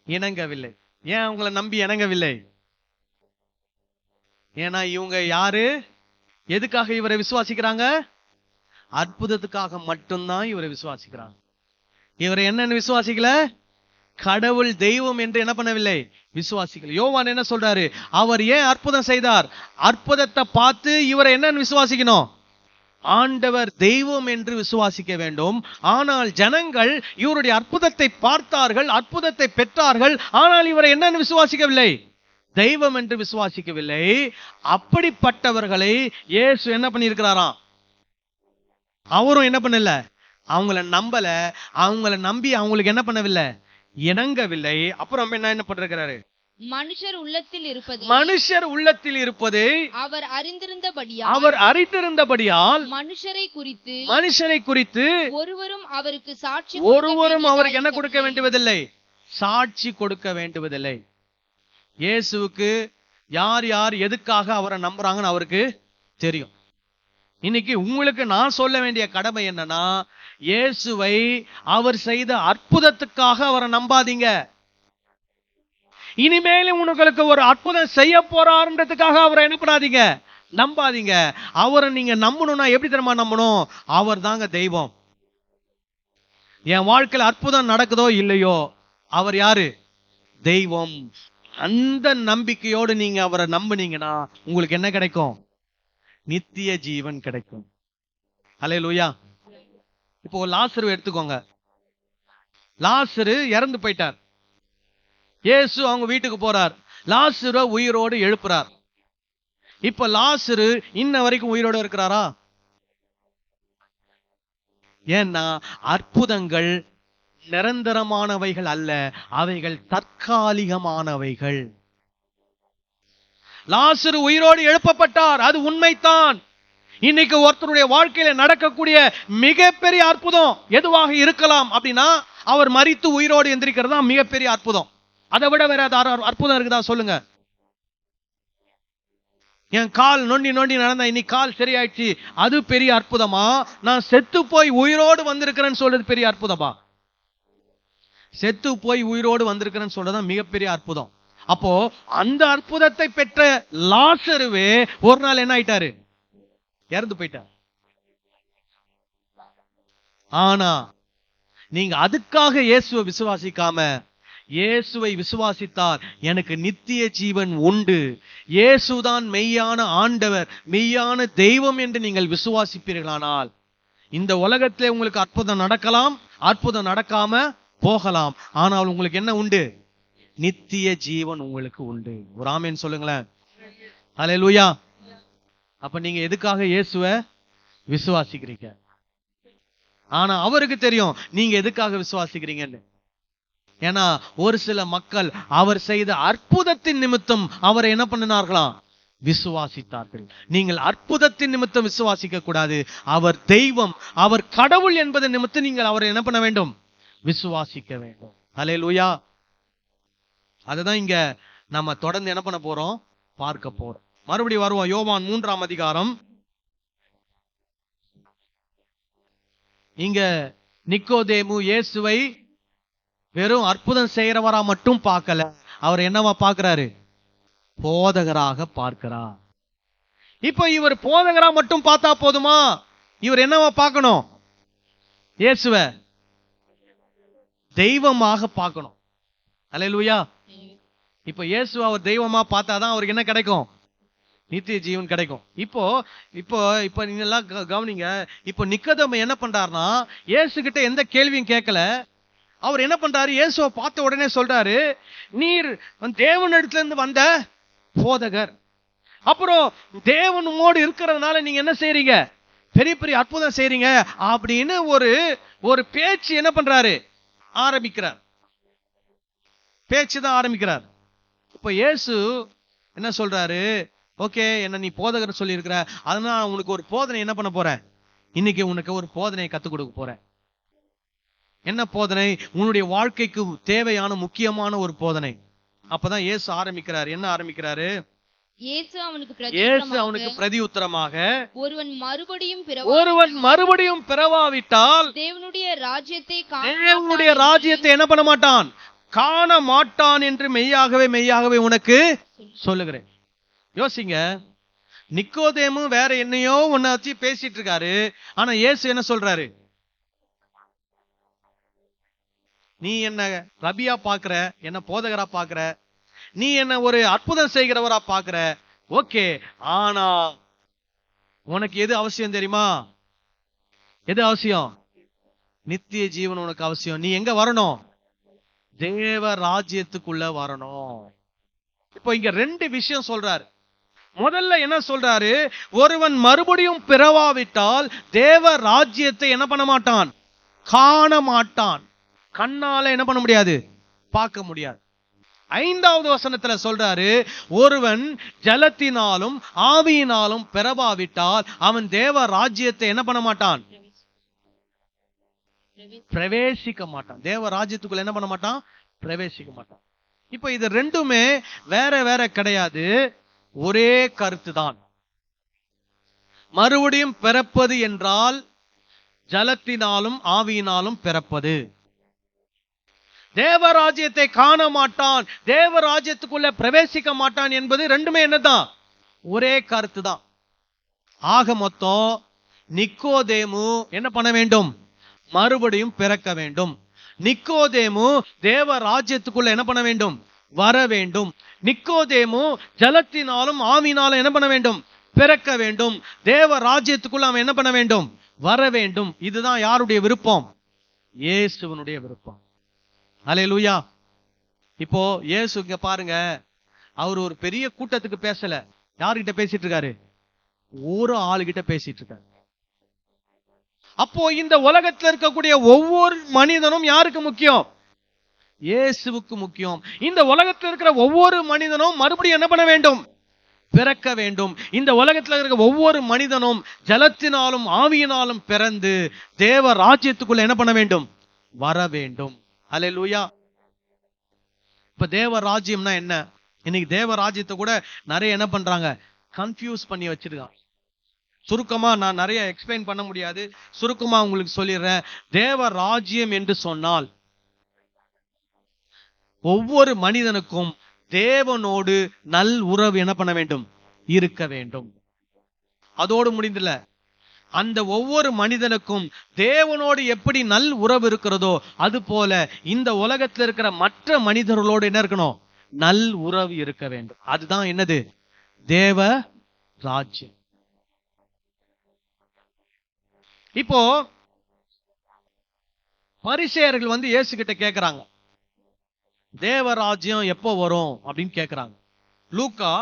இணங்கவில்லை. ஏன் உங்களை நம்பி இணங்கவில்லை? ஏன்னா இவங்க யாரு? எதுக்காக இவரை விசுவாசிக்கிறாங்க? அற்புதத்துக்காக மட்டும்தான் இவரை விசுவாசிக்கிறாங்க. இவரை என்னன்னு விசுவாசிக்கல? கடவுள் தெய்வம் என்று என்ன பண்ணவில்லை, விசுவாசிக்கல. யோவான் என்ன சொல்றாரு, அவர் ஏன் அற்புதம் செய்தார்? அற்புதத்தை பார்த்து இவரை என்னன்னு விசுவாசிக்கணும், ஆண்டவர் தெய்வம் என்று விசுவாசிக்க வேண்டும். ஆனால் ஜனங்கள் இவருடைய அற்புதத்தை பார்த்தார்கள், அற்புதத்தை பெற்றார்கள், ஆனால் இவரை என்னன்னு விசுவாசிக்கவில்லை, தெய்வம் என்று விசுவாசிக்கவில்லை. அப்படிப்பட்டவர்களை இயேசு என்ன பண்ணியிருக்கிறாராம், அவரும் என்ன பண்ணல, அவங்கள நம்பல, அவங்கள நம்பி அவங்களுக்கு என்ன பண்ணவில்லை, இணங்கவில்லை. அப்புறம் என்ன பண்ணிருக்கிறாரு, மனுஷர் உள்ளத்தில் இருப்பதை அவர் அறிந்திருந்தபடியால் மனுஷரை குறித்து ஒருவரும் அவருக்கு என்ன கொடுக்க வேண்டுவதில்லை, சாட்சி கொடுக்க வேண்டுவதில்லை. இயேசுவுக்கு யார் யார் எதுக்காக அவரை நம்புறாங்கன்னு அவருக்கு தெரியும். இன்னைக்கு உங்களுக்கு நான் சொல்ல வேண்டிய கடமை என்னன்னா, இயேசுவை அவர் செய்த அற்புதத்துக்காக அவரை நம்பாதீங்க. இனிமேலும் உங்களுக்கு ஒரு அற்புதம் செய்ய போறாருன்றதுக்காக அவரை என்ன பண்ணாதீங்க, நம்பாதீங்க. அவரை நீங்க நம்பணும்னா எப்படி தெரியுமா நம்பணும், அவர் தாங்க தெய்வம். என் வாழ்க்கையில் அற்புதம் நடக்குதோ இல்லையோ, அவர் யாரு, தெய்வம். அந்த நம்பிக்கையோடு நீங்க அவரை நம்பினீங்கன்னா உங்களுக்கு என்ன கிடைக்கும், நித்திய ஜீவன் கிடைக்கும். அல்லேலூயா. இப்போ லாசரு எடுத்துக்கோங்க. லாசரு இறந்து போயிட்டார். இயேசு அவங்க வீட்டுக்கு போறார். லாசரு உயிரோடு எழுப்புறார். இப்ப லாசரு இன்ன வரைக்கும் உயிரோடு இருக்கிறாரா? ஏன்னா அற்புதங்கள் நிரந்தரமானவைகள் அல்ல, அவைகள் தற்காலிகமானவைகள். லாசரு உயிரோடு எழுப்பப்பட்டார், அது உண்மைதான். இன்னைக்கு ஒருத்தருடைய வாழ்க்கையில நடக்கக்கூடிய மிகப்பெரிய அற்புதம் எதுவாக இருக்கலாம் அப்படின்னா, அவர் மரித்து உயிரோடு எந்திரிக்கிறது தான் மிகப்பெரிய அற்புதம். அதை விட வேற அற்புதம் இருக்குதா சொல்லுங்க? என் கால் நொண்டி நொண்டி நடந்தா இன்னைக்கு கால் சரியாயிடுச்சு, அது பெரிய அற்புதமா? நான் செத்து போய் உயிரோடு வந்திருக்கிறேன்னு சொல்றது பெரிய அற்புதமா? செத்து போய் உயிரோடு வந்திருக்கிறேன்னு சொல்றதுதான் மிகப்பெரிய அற்புதம். அப்போ அந்த அற்புதத்தை பெற்ற லாசருவே ஒரு நாள் என்ன ஆயிட்டாரு, இறந்து போயிட்டார். ஆனா நீங்க அதுக்காக இயேசுவை விசுவாசிக்காம, இயேசுவை விசுவாசித்தால் எனக்கு நித்திய ஜீவன் உண்டு, இயேசுதான் மெய்யான ஆண்டவர், மெய்யான தெய்வம் என்று நீங்கள் விசுவாசிப்பீர்களானால், இந்த உலகத்திலே உங்களுக்கு அற்புதம் நடக்கலாம், அற்புதம் நடக்காம போகலாம், ஆனால் உங்களுக்கு என்ன உண்டு, நித்திய ஜீவன் உங்களுக்கு உண்டு. ஒரு ஆமென் சொல்லுங்களேன். அல்லேலூயா. அப்ப நீங்க எதுக்காக இயேசுவை விசுவாசிக்கிறீங்க? ஆனா அவருக்கு தெரியும் நீங்க எதுக்காக விசுவாசிக்கிறீங்கன்னு. ஏன்னா ஒரு சில மக்கள் அவர் செய்த அற்புதத்தின் நிமித்தம் அவரை என்ன பண்ணினார்களாம், விசுவாசித்தார்கள். நீங்கள் அற்புதத்தின் நிமித்தம் விசுவாசிக்க கூடாது. அவர் தெய்வம், அவர் கடவுள் என்பது நிமித்தம் நீங்கள் அவரை என்ன பண்ண வேண்டும், விசுவாசிக்க வேண்டும். அல்லேலூயா. அதுதான் இங்க நம்ம தொடர்ந்து என்ன பண்ண போறோம், பார்க்க போறோம். மறுபடியும் வருவோம். யோவான் 3ஆம் அதிகாரம். இங்க நிக்கோதேமு இயேசுவை வெறும் அற்புதம் செய்யறவரா மட்டும் பார்க்கல, அவர் என்னவா பார்க்கிறாரு, போதகராக பார்க்கிறார். இப்ப இவர் போதகரா மட்டும் பார்த்தா போதுமா? இவர் என்னவா பார்க்கணும், இயேசுவை தெய்வமாக பார்க்கணும். அல்லேலூயா. இப்ப இயேசு அவர் தெய்வமா பார்த்தாதான் அவருக்கு என்ன கிடைக்கும், நித்திய ஜீவன் கிடைக்கும். இப்போ இப்போ இப்போ நீங்க எல்லாம் கவனிங்க. இப்போ நிக்கோதேமு என்ன பண்றாருன்னா, இயேசு கிட்ட எந்த கேள்வியும் கேட்கல. அவர் என்ன பண்றாரு, இயேசுவை பார்த்த உடனே சொல்றாரு, நீர் தேவனிடத்துல இருந்து வந்த போதகர், அப்புறம் தேவன் உம்மோடு இருக்கிறதுனால நீங்க என்ன செய்றீங்க, பெரிய பெரிய அற்புதம் செய்றீங்க அப்படின்னு ஒரு பேச்சு என்ன பண்றாரு, ஆரம்பிக்கிறார். பேச்சுதான் ஆரம்பிக்கிறார். இப்ப இயேசு என்ன சொல்றாரு, ஓகே என்ன நீ போதகர் சொல்லி இருக்கிற, அதனால உனக்கு ஒரு போதனை என்ன பண்ண போறேன், இன்னைக்கு உனக்கு ஒரு போதனையை கத்துக் கொடுக்க போறேன். என்ன போதனை, உன்னுடைய வாழ்க்கைக்கு தேவையான முக்கியமான ஒரு போதனை. அப்பதான் இயேசு ஆரம்பிக்கிறார். என்ன ஆரம்பிக்கிறாரு, இயேசு அவனுக்கு பிரதியுத்தரமாக, ஒருவன் மறுபடியும் பிறவாவிட்டால் தேவனுடைய ராஜ்யத்தை என்ன பண்ண மாட்டான், காண மாட்டான் என்று மெய்யாகவே உனக்கு சொல்லுகிறேன். யோசிங்க, நிக்கோதேமு வேற என்னையோ ஒன்ன வச்சு பேசிட்டு இருக்காரு. ஆனா இயேசு என்ன சொல்றாரு, நீ என்ன ரபியா பாக்குற, என்ன போதகரா பாக்குற, நீ என்ன ஒரு அற்புதம் செய்கிறவரா பாக்குற, ஓகே. ஆனா உனக்கு எது அவசியம் தெரியுமா? எது அவசியம்? நித்திய ஜீவன் உனக்கு அவசியம். நீ எங்க வரணும்? தேவ ராஜ்யத்துக்குள்ள வரணும். இப்போ இங்க ரெண்டு விஷயம் சொல்றாரு. முதல்ல என்ன சொல்றாரு? ஒருவன் மறுபடியும் பிறவாவிட்டால் தேவ ராஜ்யத்தை என்ன பண்ண மாட்டான்? காண மாட்டான். கண்ணால என்ன பண்ண முடியாது? பார்க்க முடியாது. 5வது வசனத்துல சொல்றாரு, ஒருவன் ஜலத்தினாலும் ஆவியினாலும் பிறவாவிட்டால் அவன் தேவ ராஜ்யத்தை என்ன பண்ண மாட்டான்? பிரவேசிக்க மாட்டான். தேவ ராஜ்யத்துக்குள்ள என்ன பண்ண மாட்டான்? பிரவேசிக்க மாட்டான். இப்ப இது ரெண்டுமே வேற வேற கிடையாது, ஒரே கருத்து தான். மறுபடியும் பிறப்பது என்றால் ஜலத்தினாலும் ஆவியினாலும் பிறப்பது. தேவராஜ்யத்தை காண மாட்டான், தேவராஜ்யத்துக்குள்ள பிரவேசிக்க மாட்டான் என்பது ரெண்டுமே என்னதான்? ஒரே கருத்து தான். ஆக மொத்தம் நிக்கோதேமு என்ன பண்ண வேண்டும்? மறுபடியும் பிறக்க வேண்டும். நிக்கோதேமு தேவ ராஜ்யத்துக்குள்ள என்ன பண்ண வேண்டும்? வர வேண்டும். நிக்கோதேமு ஜலத்தினாலும் ஆவியினாலும் என்ன பண்ண வேண்டும்? பிறக்க வேண்டும். தேவ ராஜ்யத்துக்குள்ள அவன் என்ன பண்ண வேண்டும்? வர வேண்டும். இதுதான் யாருடைய விருப்பம்? இயேசுவினுடைய விருப்பம். அல்லேலூயா. இப்போ இயேசு இங்க பாருங்க, அவர் ஒரு பெரிய கூட்டத்துக்கு பேசல. யாருகிட்ட பேசிட்டு இருக்காரு? ஒரு ஆளுகிட்ட பேசிட்டு இருக்காரு. அப்போ இந்த உலகத்தில் இருக்கக்கூடிய ஒவ்வொரு மனிதனும் யாருக்கு முக்கியம்? இயேசுவுக்கு முக்கியம். இந்த உலகத்தில் இருக்கிற ஒவ்வொரு மனிதனும் மறுபடியும் என்ன பண்ண வேண்டும்? பிறக்க வேண்டும். இந்த உலகத்தில் இருக்கிற ஒவ்வொரு மனிதனும் ஜலத்தினாலும் ஆவியினாலும் பிறந்து தேவ ராஜ்யத்துக்குள்ள என்ன பண்ண வேண்டும்? வர வேண்டும். அல்லேலூயா. இப்ப தேவ ராஜ்யம்னா என்ன? இன்னைக்கு தேவ ராஜ்யத்தை கூட நிறைய என்ன பண்றாங்க? கன்ஃபியூஸ் பண்ணி வச்சிருக்காங்க. சுருக்கமா நான் நிறைய எக்ஸ்பிளைன் பண்ண முடியாது, சுருக்கமா உங்களுக்கு சொல்லிடுறேன். தேவ ராஜ்யம் என்று சொன்னால் ஒவ்வொரு மனிதனுக்கும் தேவனோடு நல் உறவு என்ன பண்ண வேண்டும்? இருக்க வேண்டும். அதோடு முடிந்தில்ல, அந்த ஒவ்வொரு மனிதனுக்கும் தேவனோடு எப்படி நல் உறவு இருக்கிறதோ அது போல இந்த உலகத்தில் இருக்கிற மற்ற மனிதர்களோடு என்ன இருக்கணும்? நல் உறவு இருக்க வேண்டும். அதுதான் என்னது? தேவ ராஜ்யம். இப்போ பரிசேயர்கள் வந்து இயேசு கிட்ட கேட்கிறாங்க, தேவராஜ்யம் எப்போ வரும் அப்படின்னு கேட்கிறாங்க. லூக்கா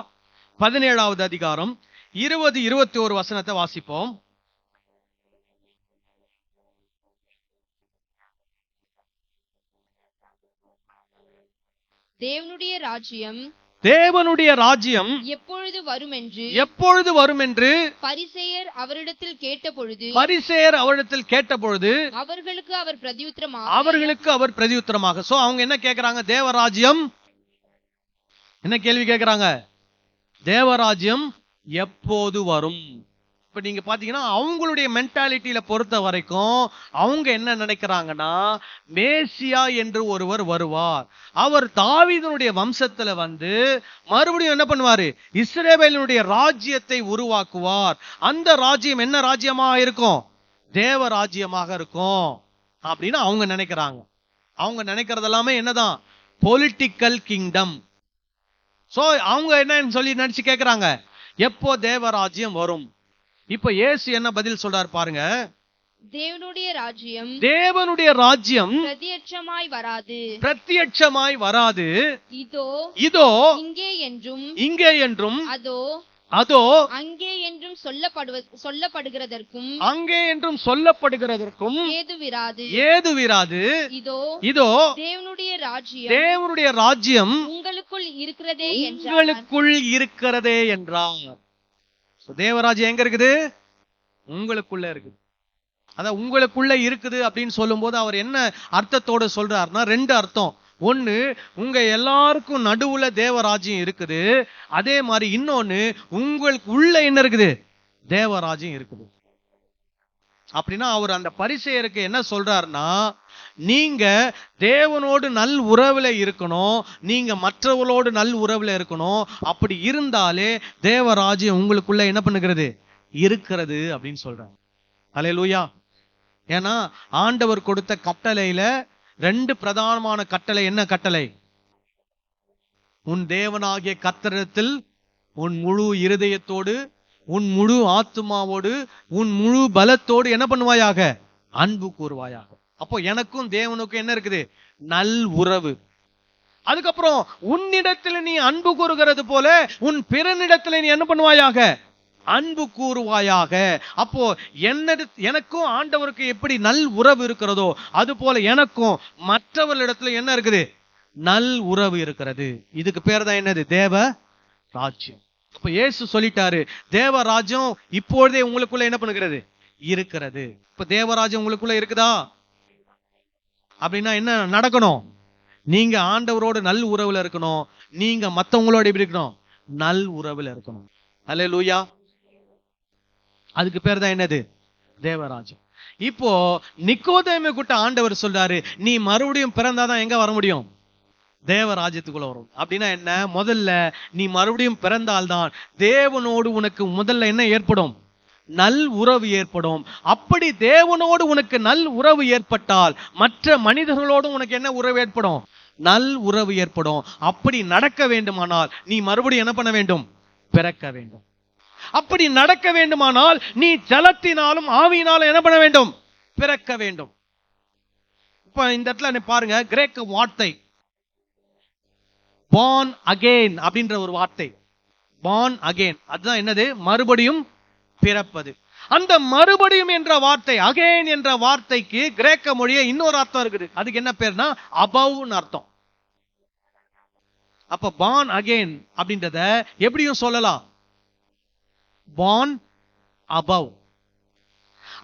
17வது அதிகாரம் 20-21 வசனத்தை வாசிப்போம். தேவனுடைய ராஜ்யம் எப்பொழுது வரும் என்று பரிசேயர் அவரிடத்தில் கேட்டபொழுது அவர்களுக்கு அவர் பிரதியுத்தரமாக சோ அவங்க என்ன கேட்கிறாங்க? தேவராஜ்யம் என்ன கேள்வி கேட்கிறாங்க? தேவராஜ்யம் எப்போது வரும்? இப்ப நீங்க பாத்தீங்கன்னா அவங்களுடைய மென்டாலிட்டியில பொறுத்த வரைக்கும் அவங்க என்ன நினைக்கிறாங்கன்னா, மேசியா என்று ஒருவர் வருவார், அவர் தாவீதுனுடைய வம்சத்துல வந்து மறுபடியும் என்ன பண்ணுவாரு? இஸ்ரவேலினுடைய ராஜ்யத்தை உருவாக்குவார். அந்த ராஜ்யம் என்ன ராஜ்யமாக இருக்கும்? தேவ ராஜ்யமாக இருக்கும் அப்படின்னு அவங்க நினைக்கிறாங்க. அவங்க நினைக்கிறது எல்லாமே என்னதான்? Political kingdom. சோ அவங்க என்ன சொல்லி நினைச்சு கேட்கிறாங்க, எப்போ தேவராஜ்யம் வரும்? இப்ப இயேசு என்ன பதில் சொல்றார் பாருங்க. தேவனுடைய ராஜ்யம் பிரத்யட்சமாய் வராது. இதோ இங்கே என்றும் அதோ அங்கே என்றும் சொல்லப்படுகிறதற்கும் ஏதுவிராது. இதோ தேவனுடைய ராஜ்யம் உங்களுக்குள் இருக்கிறதே என்றார். தேவராஜ்யம் எங்க இருக்குது? உங்களுக்குள்ள இருக்குது. அதான் உங்களுக்குள்ள இருக்குது அப்படின்னு சொல்லும் போது அவர் என்ன அர்த்தத்தோட சொல்றாருன்னா, ரெண்டு அர்த்தம். ஒண்ணு, உங்க எல்லாருக்கும் நடுவுல தேவராஜ்யம் இருக்குது. அதே மாதிரி இன்னொன்னு, உங்களுக்கு உள்ள என்ன இருக்குது? தேவராஜ்யம் இருக்குது. அப்படின்னா அவர் அந்த பரிசேயருக்கு என்ன சொல்றாருன்னா, நீங்க தேவனோடு நல் உறவுல இருக்கணும், நீங்க மற்றவர்களோடு நல் உறவுல இருக்கணும். அப்படி இருந்தாலே தேவராஜ்யம் உங்களுக்குள்ள என்ன பண்ணுகிறது? இருக்கிறது அப்படின்னு சொல்றாங்க. அல்லேலூயா. ஏன்னா ஆண்டவர் கொடுத்த கட்டளையில 2 பிரதானமான கட்டளை. என்ன கட்டளை? உன் தேவனாகிய கர்த்தரிடத்தில் உன் முழு இருதயத்தோடு, உன் முழு ஆத்துமாவோடு, உன் முழு பலத்தோடு என்ன பண்ணுவாயாக? அன்பு கூறுவாயாக. அப்போ எனக்கும் தேவனுக்கும் என்ன இருக்குது? நல் உறவு. அதுக்கப்புறம் உன்னிடத்தில் நீ அன்பு கூறுகிறது போல உன் பிறனிடத்தில் நீ என்ன பண்ணுவாயாக? அன்பு கூறுவாயாக. அப்போ எனக்கும் ஆண்டவருக்கு எப்படி நல் உறவு இருக்கிறதோ அது போல எனக்கும் மற்றவர்களிடத்துல என்ன இருக்குது? நல் உறவு இருக்கிறது. இதுக்கு பேர் தான் என்னது? தேவ ராஜ்யம். அப்ப இயேசு சொல்லிட்டாரு, தேவ ராஜ்யம் இப்பொழுதே உங்களுக்குள்ள என்ன பண்ணுகிறது? இருக்கிறது. இப்ப தேவராஜ்யம் உங்களுக்குள்ள இருக்குதா? அப்படின்னா என்ன நடக்கணும்? நீங்க ஆண்டவரோடு நல் உறவுல இருக்கணும். நீங்க மத்தவங்களோட எப்படி இருக்கணும்? நல் உறவுல இருக்கணும். அல்லேலூயா. அதுக்கு பேர் தான் என்னது? தேவராஜ்யம். இப்போ நிக்கோதேமை கூட்ட ஆண்டவர் சொல்றாரு, நீ மறுபடியும் பிறந்தாதான் எங்க வர முடியும்? தேவராஜ்யத்துக்குள்ள வரும். அப்படின்னா என்ன? முதல்ல நீ மறுபடியும் பிறந்தால்தான் தேவனோடு உனக்கு முதல்ல என்ன ஏற்படும்? நல் உறவு ஏற்படும். அப்படி தேவனோடு உனக்கு நல் உறவு ஏற்பட்டால் மற்ற மனிதர்களோடு உனக்கு என்ன உறவு ஏற்படும்? நல் உறவு ஏற்படும். அப்படி நடக்க வேண்டுமானால் நீ மறுபடியும் என்ன பண்ண வேண்டும்? பிறக்க வேண்டும். அப்படி நடக்க வேண்டுமானால் நீ ஜலத்தினாலும் ஆவியினாலும் என்ன பண்ண வேண்டும்? பிறக்க வேண்டும். இப்ப இந்த இடத்துல பாருங்க, கிரேக்க வார்த்தை born again அப்படின்ற ஒரு வார்த்தை. born again அதுதான் என்னது? மறுபடியும் பிறப்பது. அந்த மறுபடியும் என்ற வார்த்தை, அகேன் என்ற வார்த்தைக்கு கிரேக்க மொழியே இன்னொரு அர்த்தம் இருக்குது. அதுக்கு என்ன பேர்னா அபவ்னு அர்த்தம். அப்ப born again அப்படின்றத எப்படியும் சொல்லலாம்? born above.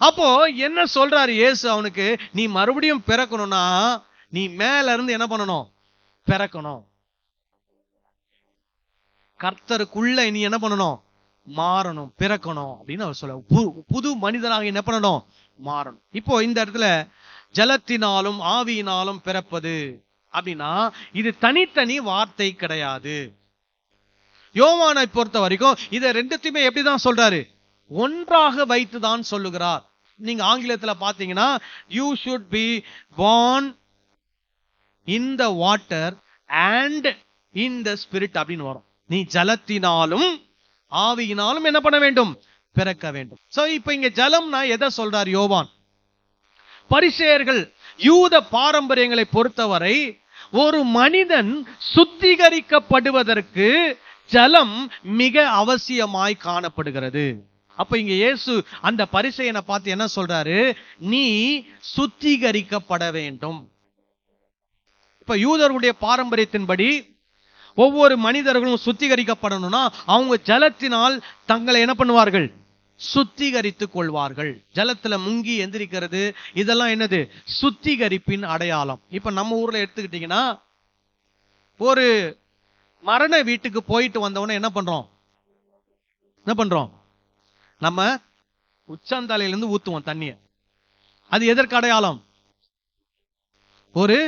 அப்போ என்ன சொல்றாரு இயேசு அவனுக்கு? நீ மறுபடியும் பிறக்கணும்னா நீ மேல இருந்து என்ன பண்ணணும்? பிறக்கணும். கர்த்தருக்குள்ள நீ என்ன பண்ணணும்? மாறணும், பிறக்கணும் அப்படின்னு அவர் சொல்ல. புது மனிதனாக என்ன பண்ணணும்? மாறணும். இப்போ இந்த இடத்துல ஜலத்தினாலும் ஆவியினாலும் பிறப்பது அப்படின்னா இது தனித்தனி வார்த்தை கிடையாது. யோவானை பொறுத்த வரைக்கும் இதை ரெண்டுத்தையுமே எப்படிதான் சொல்றாரு? ஒன்றாக வைத்துதான் சொல்லுகிறார். நீங்க ஆங்கிலத்துல பாத்தீங்கன்னா you should be born in the water and in the spirit அப்படின்னு வரும். நீ ஜலத்தினாலும் ஆவியினாலும் என்ன பண்ண வேண்டும்? பிறக்க வேண்டும். சோ இப்ப இங்க ஜலம்னா எதை சொல்றார் யோவான்? பரிசேயர்கள் யூத பாரம்பரியங்களை பொறுத்தவரை ஒரு மனிதன் சுத்திகரிக்கப்படுவதற்கு ஜலம் மிக அவசியமாய் காணப்படுகிறது. அப்ப இங்க இயேசு அந்த பரிசேயனை பார்த்து என்ன சொல்றாரு? நீ சுத்திகரிக்கப்பட வேண்டும். இப்ப யூதர்களுடைய பாரம்பரியத்தின்படி ஒவ்வொரு மனிதர்களும் சுத்திகரிக்கப்படணும்னா அவங்க ஜலத்தினால் தங்களை என்ன பண்ணுவார்கள்? சுத்திகரித்துக் கொள்வார்கள். ஜலத்துல முங்கி எந்திரிக்கிறது இதெல்லாம் என்னது? சுத்திகரிப்பின் அடையாளம். இப்ப நம்ம ஊர்ல எடுத்துக்கிட்டீங்கன்னா ஒரு மரண வீட்டுக்கு போயிட்டு வந்தவன என்ன பண்றோம்? நம்ம உச்சந்தலையிலிருந்து ஊத்துவோம் தண்ணிய. அது எதற்கு அடையாளம்? ஒரு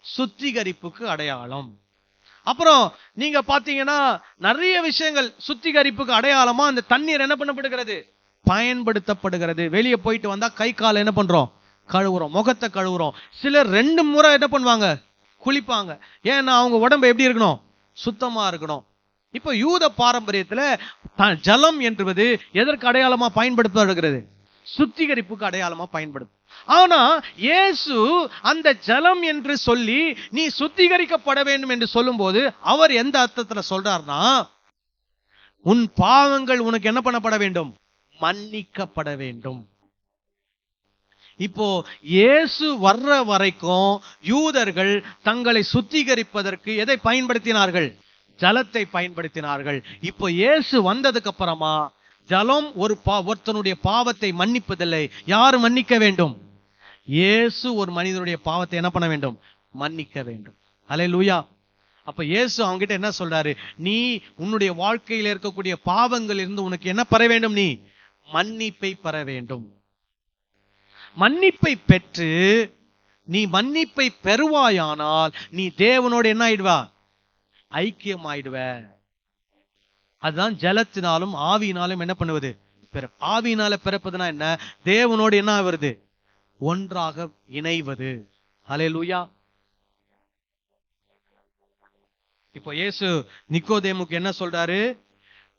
சுத்திகரிப்புக்கு அடையாளம். அப்புறம் நீங்க பாத்தீங்கன்னா நிறைய விஷயங்கள் சுத்திகரிப்புக்கு அடையாளமா அந்த தண்ணீர் என்ன பண்ணப்படுகிறது? பயன்படுத்தப்படுகிறது. வெளியே போயிட்டு வந்தா கை காலை என்ன பண்றோம்? கழுவுறோம், முகத்தை கழுவுறோம். சிலர் 2 முறை என்ன பண்ணுவாங்க? குளிப்பாங்க. ஏன்னா அவங்க உடம்பு எப்படி இருக்கணும்? சுத்தமா இருக்கணும். இப்ப யூத பாரம்பரியத்துல ஜலம் என்பது எதற்கு அடையாளமா பயன்படுத்தப்படுகிறது? சுத்திகரிப்புக்கு அடையாளமா பயன்படுது. ஆனா இயேசு அந்த ஜலம் என்று சொல்லி நீ சுத்திகரிக்கப்பட வேண்டும் என்று சொல்லும் போது அவர் எந்த அர்த்தத்துல சொல்றார்னா, உன் பாவங்கள் உனக்கு என்ன பண்ணப்பட வேண்டும்? மன்னிக்கப்பட வேண்டும். இப்போ இயேசு வர்ற வரைக்கும் யூதர்கள் தங்களை சுத்திகரிப்பதற்கு எதை பயன்படுத்தினார்கள்? ஜலத்தை பயன்படுத்தினார்கள். இப்போ இயேசு வந்ததுக்கு அப்புறமா ஜலம் ஒருத்தனுடைய பாவத்தை மன்னிப்பதில்லை. யாரு மன்னிக்க வேண்டும்? இயேசு ஒரு மனிதனுடைய பாவத்தை என்ன பண்ண வேண்டும்? மன்னிக்க வேண்டும். அல்லேலூயா. அப்ப இயேசு அவங்கிட்ட என்ன சொல்றாரு? நீ உன்னுடைய வாழ்க்கையில் இருக்கக்கூடிய பாவங்கள் இருந்து உனக்கு என்ன பெற வேண்டும்? நீ மன்னிப்பை பெற வேண்டும். மன்னிப்பை பெற்று நீ மன்னிப்பை பெறுவாயானால் நீ தேவனோடு என்ன ஆயிடுவா? ஐக்கியம் ஆயிடுவ. அதுதான் ஜலத்தினாலும் ஆவியினாலும் என்ன பண்ணுவது? ஆவியினால பிறப்பதுனா என்ன? தேவனோடு என்ன வருது? ஒன்றாக இணைவது. ஹல்லேலூயா. இப்போ இயேசு நிக்கோதேமுக்கு என்ன சொல்றாரு?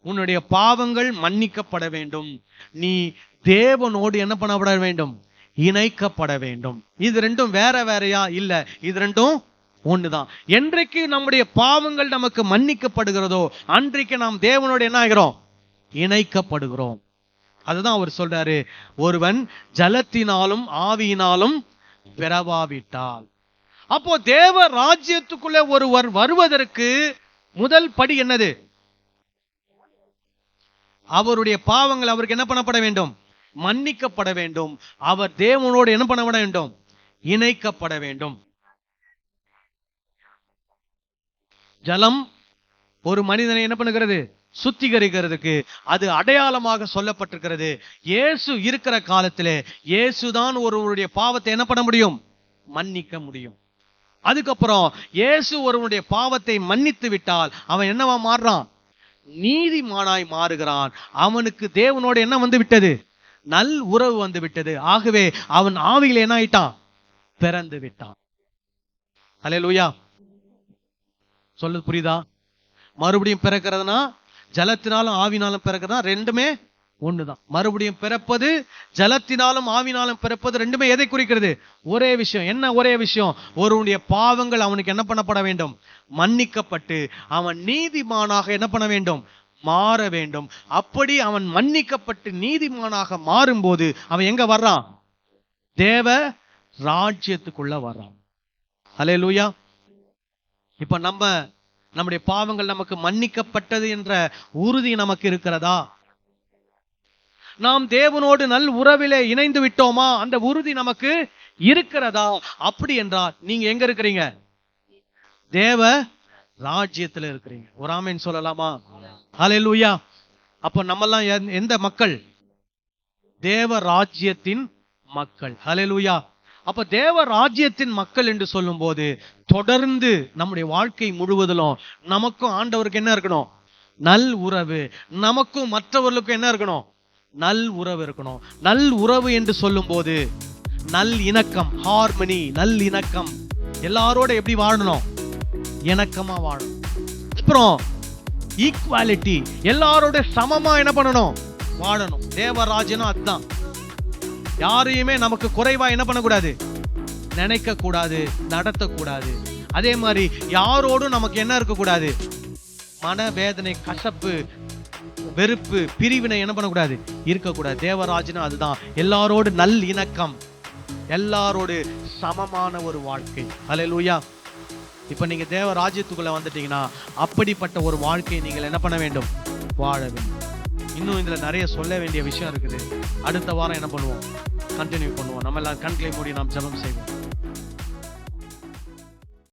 உன்னுடைய பாவங்கள் மன்னிக்கப்பட வேண்டும், நீ தேவனோடு என்ன பண்ணப்பட வேண்டும்? இணைக்கப்பட வேண்டும். இது ரெண்டும் வேற வேறையா? இல்ல, இது ரெண்டும் ஒண்ணுதான். என்றைக்கு நம்முடைய பாவங்கள் நமக்கு மன்னிக்கப்படுகிறதோ அன்றைக்கு நாம் தேவனோடு என்ன ஆகிறோம்? இணைக்கப்படுகிறோம். அதுதான் அவர் சொல்றாரு, ஒருவன் ஜலத்தினாலும் ஆவியினாலும் பிறவாவிட்டால். அப்போ தேவ ராஜ்யத்துக்குள்ள ஒருவர் வருவதற்கு முதல் படி என்னது? அவருடைய பாவங்கள் அவருக்கு என்ன பண்ணப்பட வேண்டும்? மன்னிக்கப்பட வேண்டும். அவர் தேவனோடு என்ன பண்ணப்பட வேண்டும்? இணைக்கப்பட வேண்டும். ஜலம் ஒரு மனிதனை என்ன பண்ணுகிறது? சுத்திகரிக்கிறதுக்கு அது அடையாளமாக சொல்லப்பட்டிருக்கிறது. இயேசு இருக்கிற காலத்திலே இயேசுதான் ஒருவருடைய பாவத்தை என்ன பண்ண முடியும்? மன்னிக்க முடியும். அதுக்கப்புறம் இயேசு ஒருவனுடைய பாவத்தை மன்னித்து விட்டால் அவன் என்னவா மாறுறான்? நீதிமானாய் மாறுகிறான். அவனுக்கு தேவனோடு என்ன வந்து விட்டது? நல் உறவு வந்து விட்டது. ஆகவே அவன் ஆவியில் என்ன ஆயிட்டான்? பிறந்து விட்டான். ஹல்லேலூயா. சொல்லுது புரியுதா? மறுபடியும் பிறக்கிறதுனா ஜலத்தினாலும் ஆவினாலும் பிறக்கிறதா ரெண்டுமே ஒண்ணுதான். மறுபடியும் பிறப்பது, ஜலத்தினாலும் ஆவினாலும் பிறப்பது ரெண்டுமே எதை குறிக்கிறது? ஒரே விஷயம். என்ன ஒரே விஷயம்? ஒருவனுடைய பாவங்கள் அவனுக்கு என்ன பண்ணப்பட வேண்டும்? மன்னிக்கப்பட்டு அவன் நீதிமானாக என்ன பண்ண வேண்டும்? மாற வேண்டும். அப்படி அவன் மன்னிக்கப்பட்டு நீதிமானாக மாறும்போது அவன் எங்க வர்றான்? தேவ ராஜ்யத்துக்குள்ள வர்றான். ஹல்லேலூயா. இப்ப நம்முடைய பாவங்கள் நமக்கு மன்னிக்கப்பட்டது என்ற உறுதி நமக்கு இருக்கிறதா? நாம் தேவனோடு நல் உறவிலே இணைந்து விட்டோமா? அந்த உறுதி நமக்கு இருக்கிறதா? அப்படி என்றால் நீங்க எங்க இருக்கிறீங்க? தேவ ராஜ்யத்துல இருக்கிறீங்க. ஒரு ஆமென் சொல்லலாமா? ஹல்லேலூயா. அப்ப நம்மெல்லாம் எந்த மக்கள்? தேவ ராஜ்யத்தின் மக்கள். ஹல்லேலூயா. அப்ப தேவ ராஜ்யத்தின் மக்கள் என்று சொல்லும் போது தொடர்ந்து நம்முடைய வாழ்க்கை முழுவதிலும் நமக்கும் ஆண்டவருக்கு என்ன இருக்கணும்? நல் உறவு. நமக்கும் மற்றவர்களுக்கும் என்ன இருக்கணும்? நல் உறவு இருக்கணும். நல் உறவு என்று சொல்லும் போது நல் இணக்கம், ஹார்மனி, நல் இணக்கம். எல்லாரோட எப்படி வாழணும்? இணக்கமா வாழணும். அப்புறம் ஈக்குவாலிட்டி, எல்லாரோட சமமா என்ன பண்ணணும்? வாழணும். தேவராஜ்யம் அதுதான். யாரையுமே நமக்கு குறைவா என்ன பண்ணக்கூடாது? நினைக்க கூடாது, நடத்தக்கூடாது. அதே மாதிரி யாரோடும் நமக்கு என்ன இருக்கக்கூடாது? மனவேதனை, கசப்பு, வெறுப்பு, பிரிவினை என்ன பண்ணக்கூடாது? இருக்கக்கூடாது. தேவராஜ்யம் அதுதான். எல்லாரோடு நல் இணக்கம், எல்லாரோடு சமமான ஒரு வாழ்க்கை. ஹல்லேலூயா. இப்ப நீங்க தேவ ராஜ்யத்துக்குள்ள வந்துட்டீங்கன்னா அப்படிப்பட்ட ஒரு வாழ்க்கையை நீங்கள் என்ன பண்ண வேண்டும்? வாழ வேண்டும். இன்னும் இதுல நிறைய சொல்ல வேண்டிய விஷயம் இருக்குது. அடுத்த வாரம் என்ன பண்ணுவோம்? கண்டினியூ பண்ணுவோம். நம்ம எல்லாம் கண்களை மூடி நாம் ஜெபம் செய்வோம்.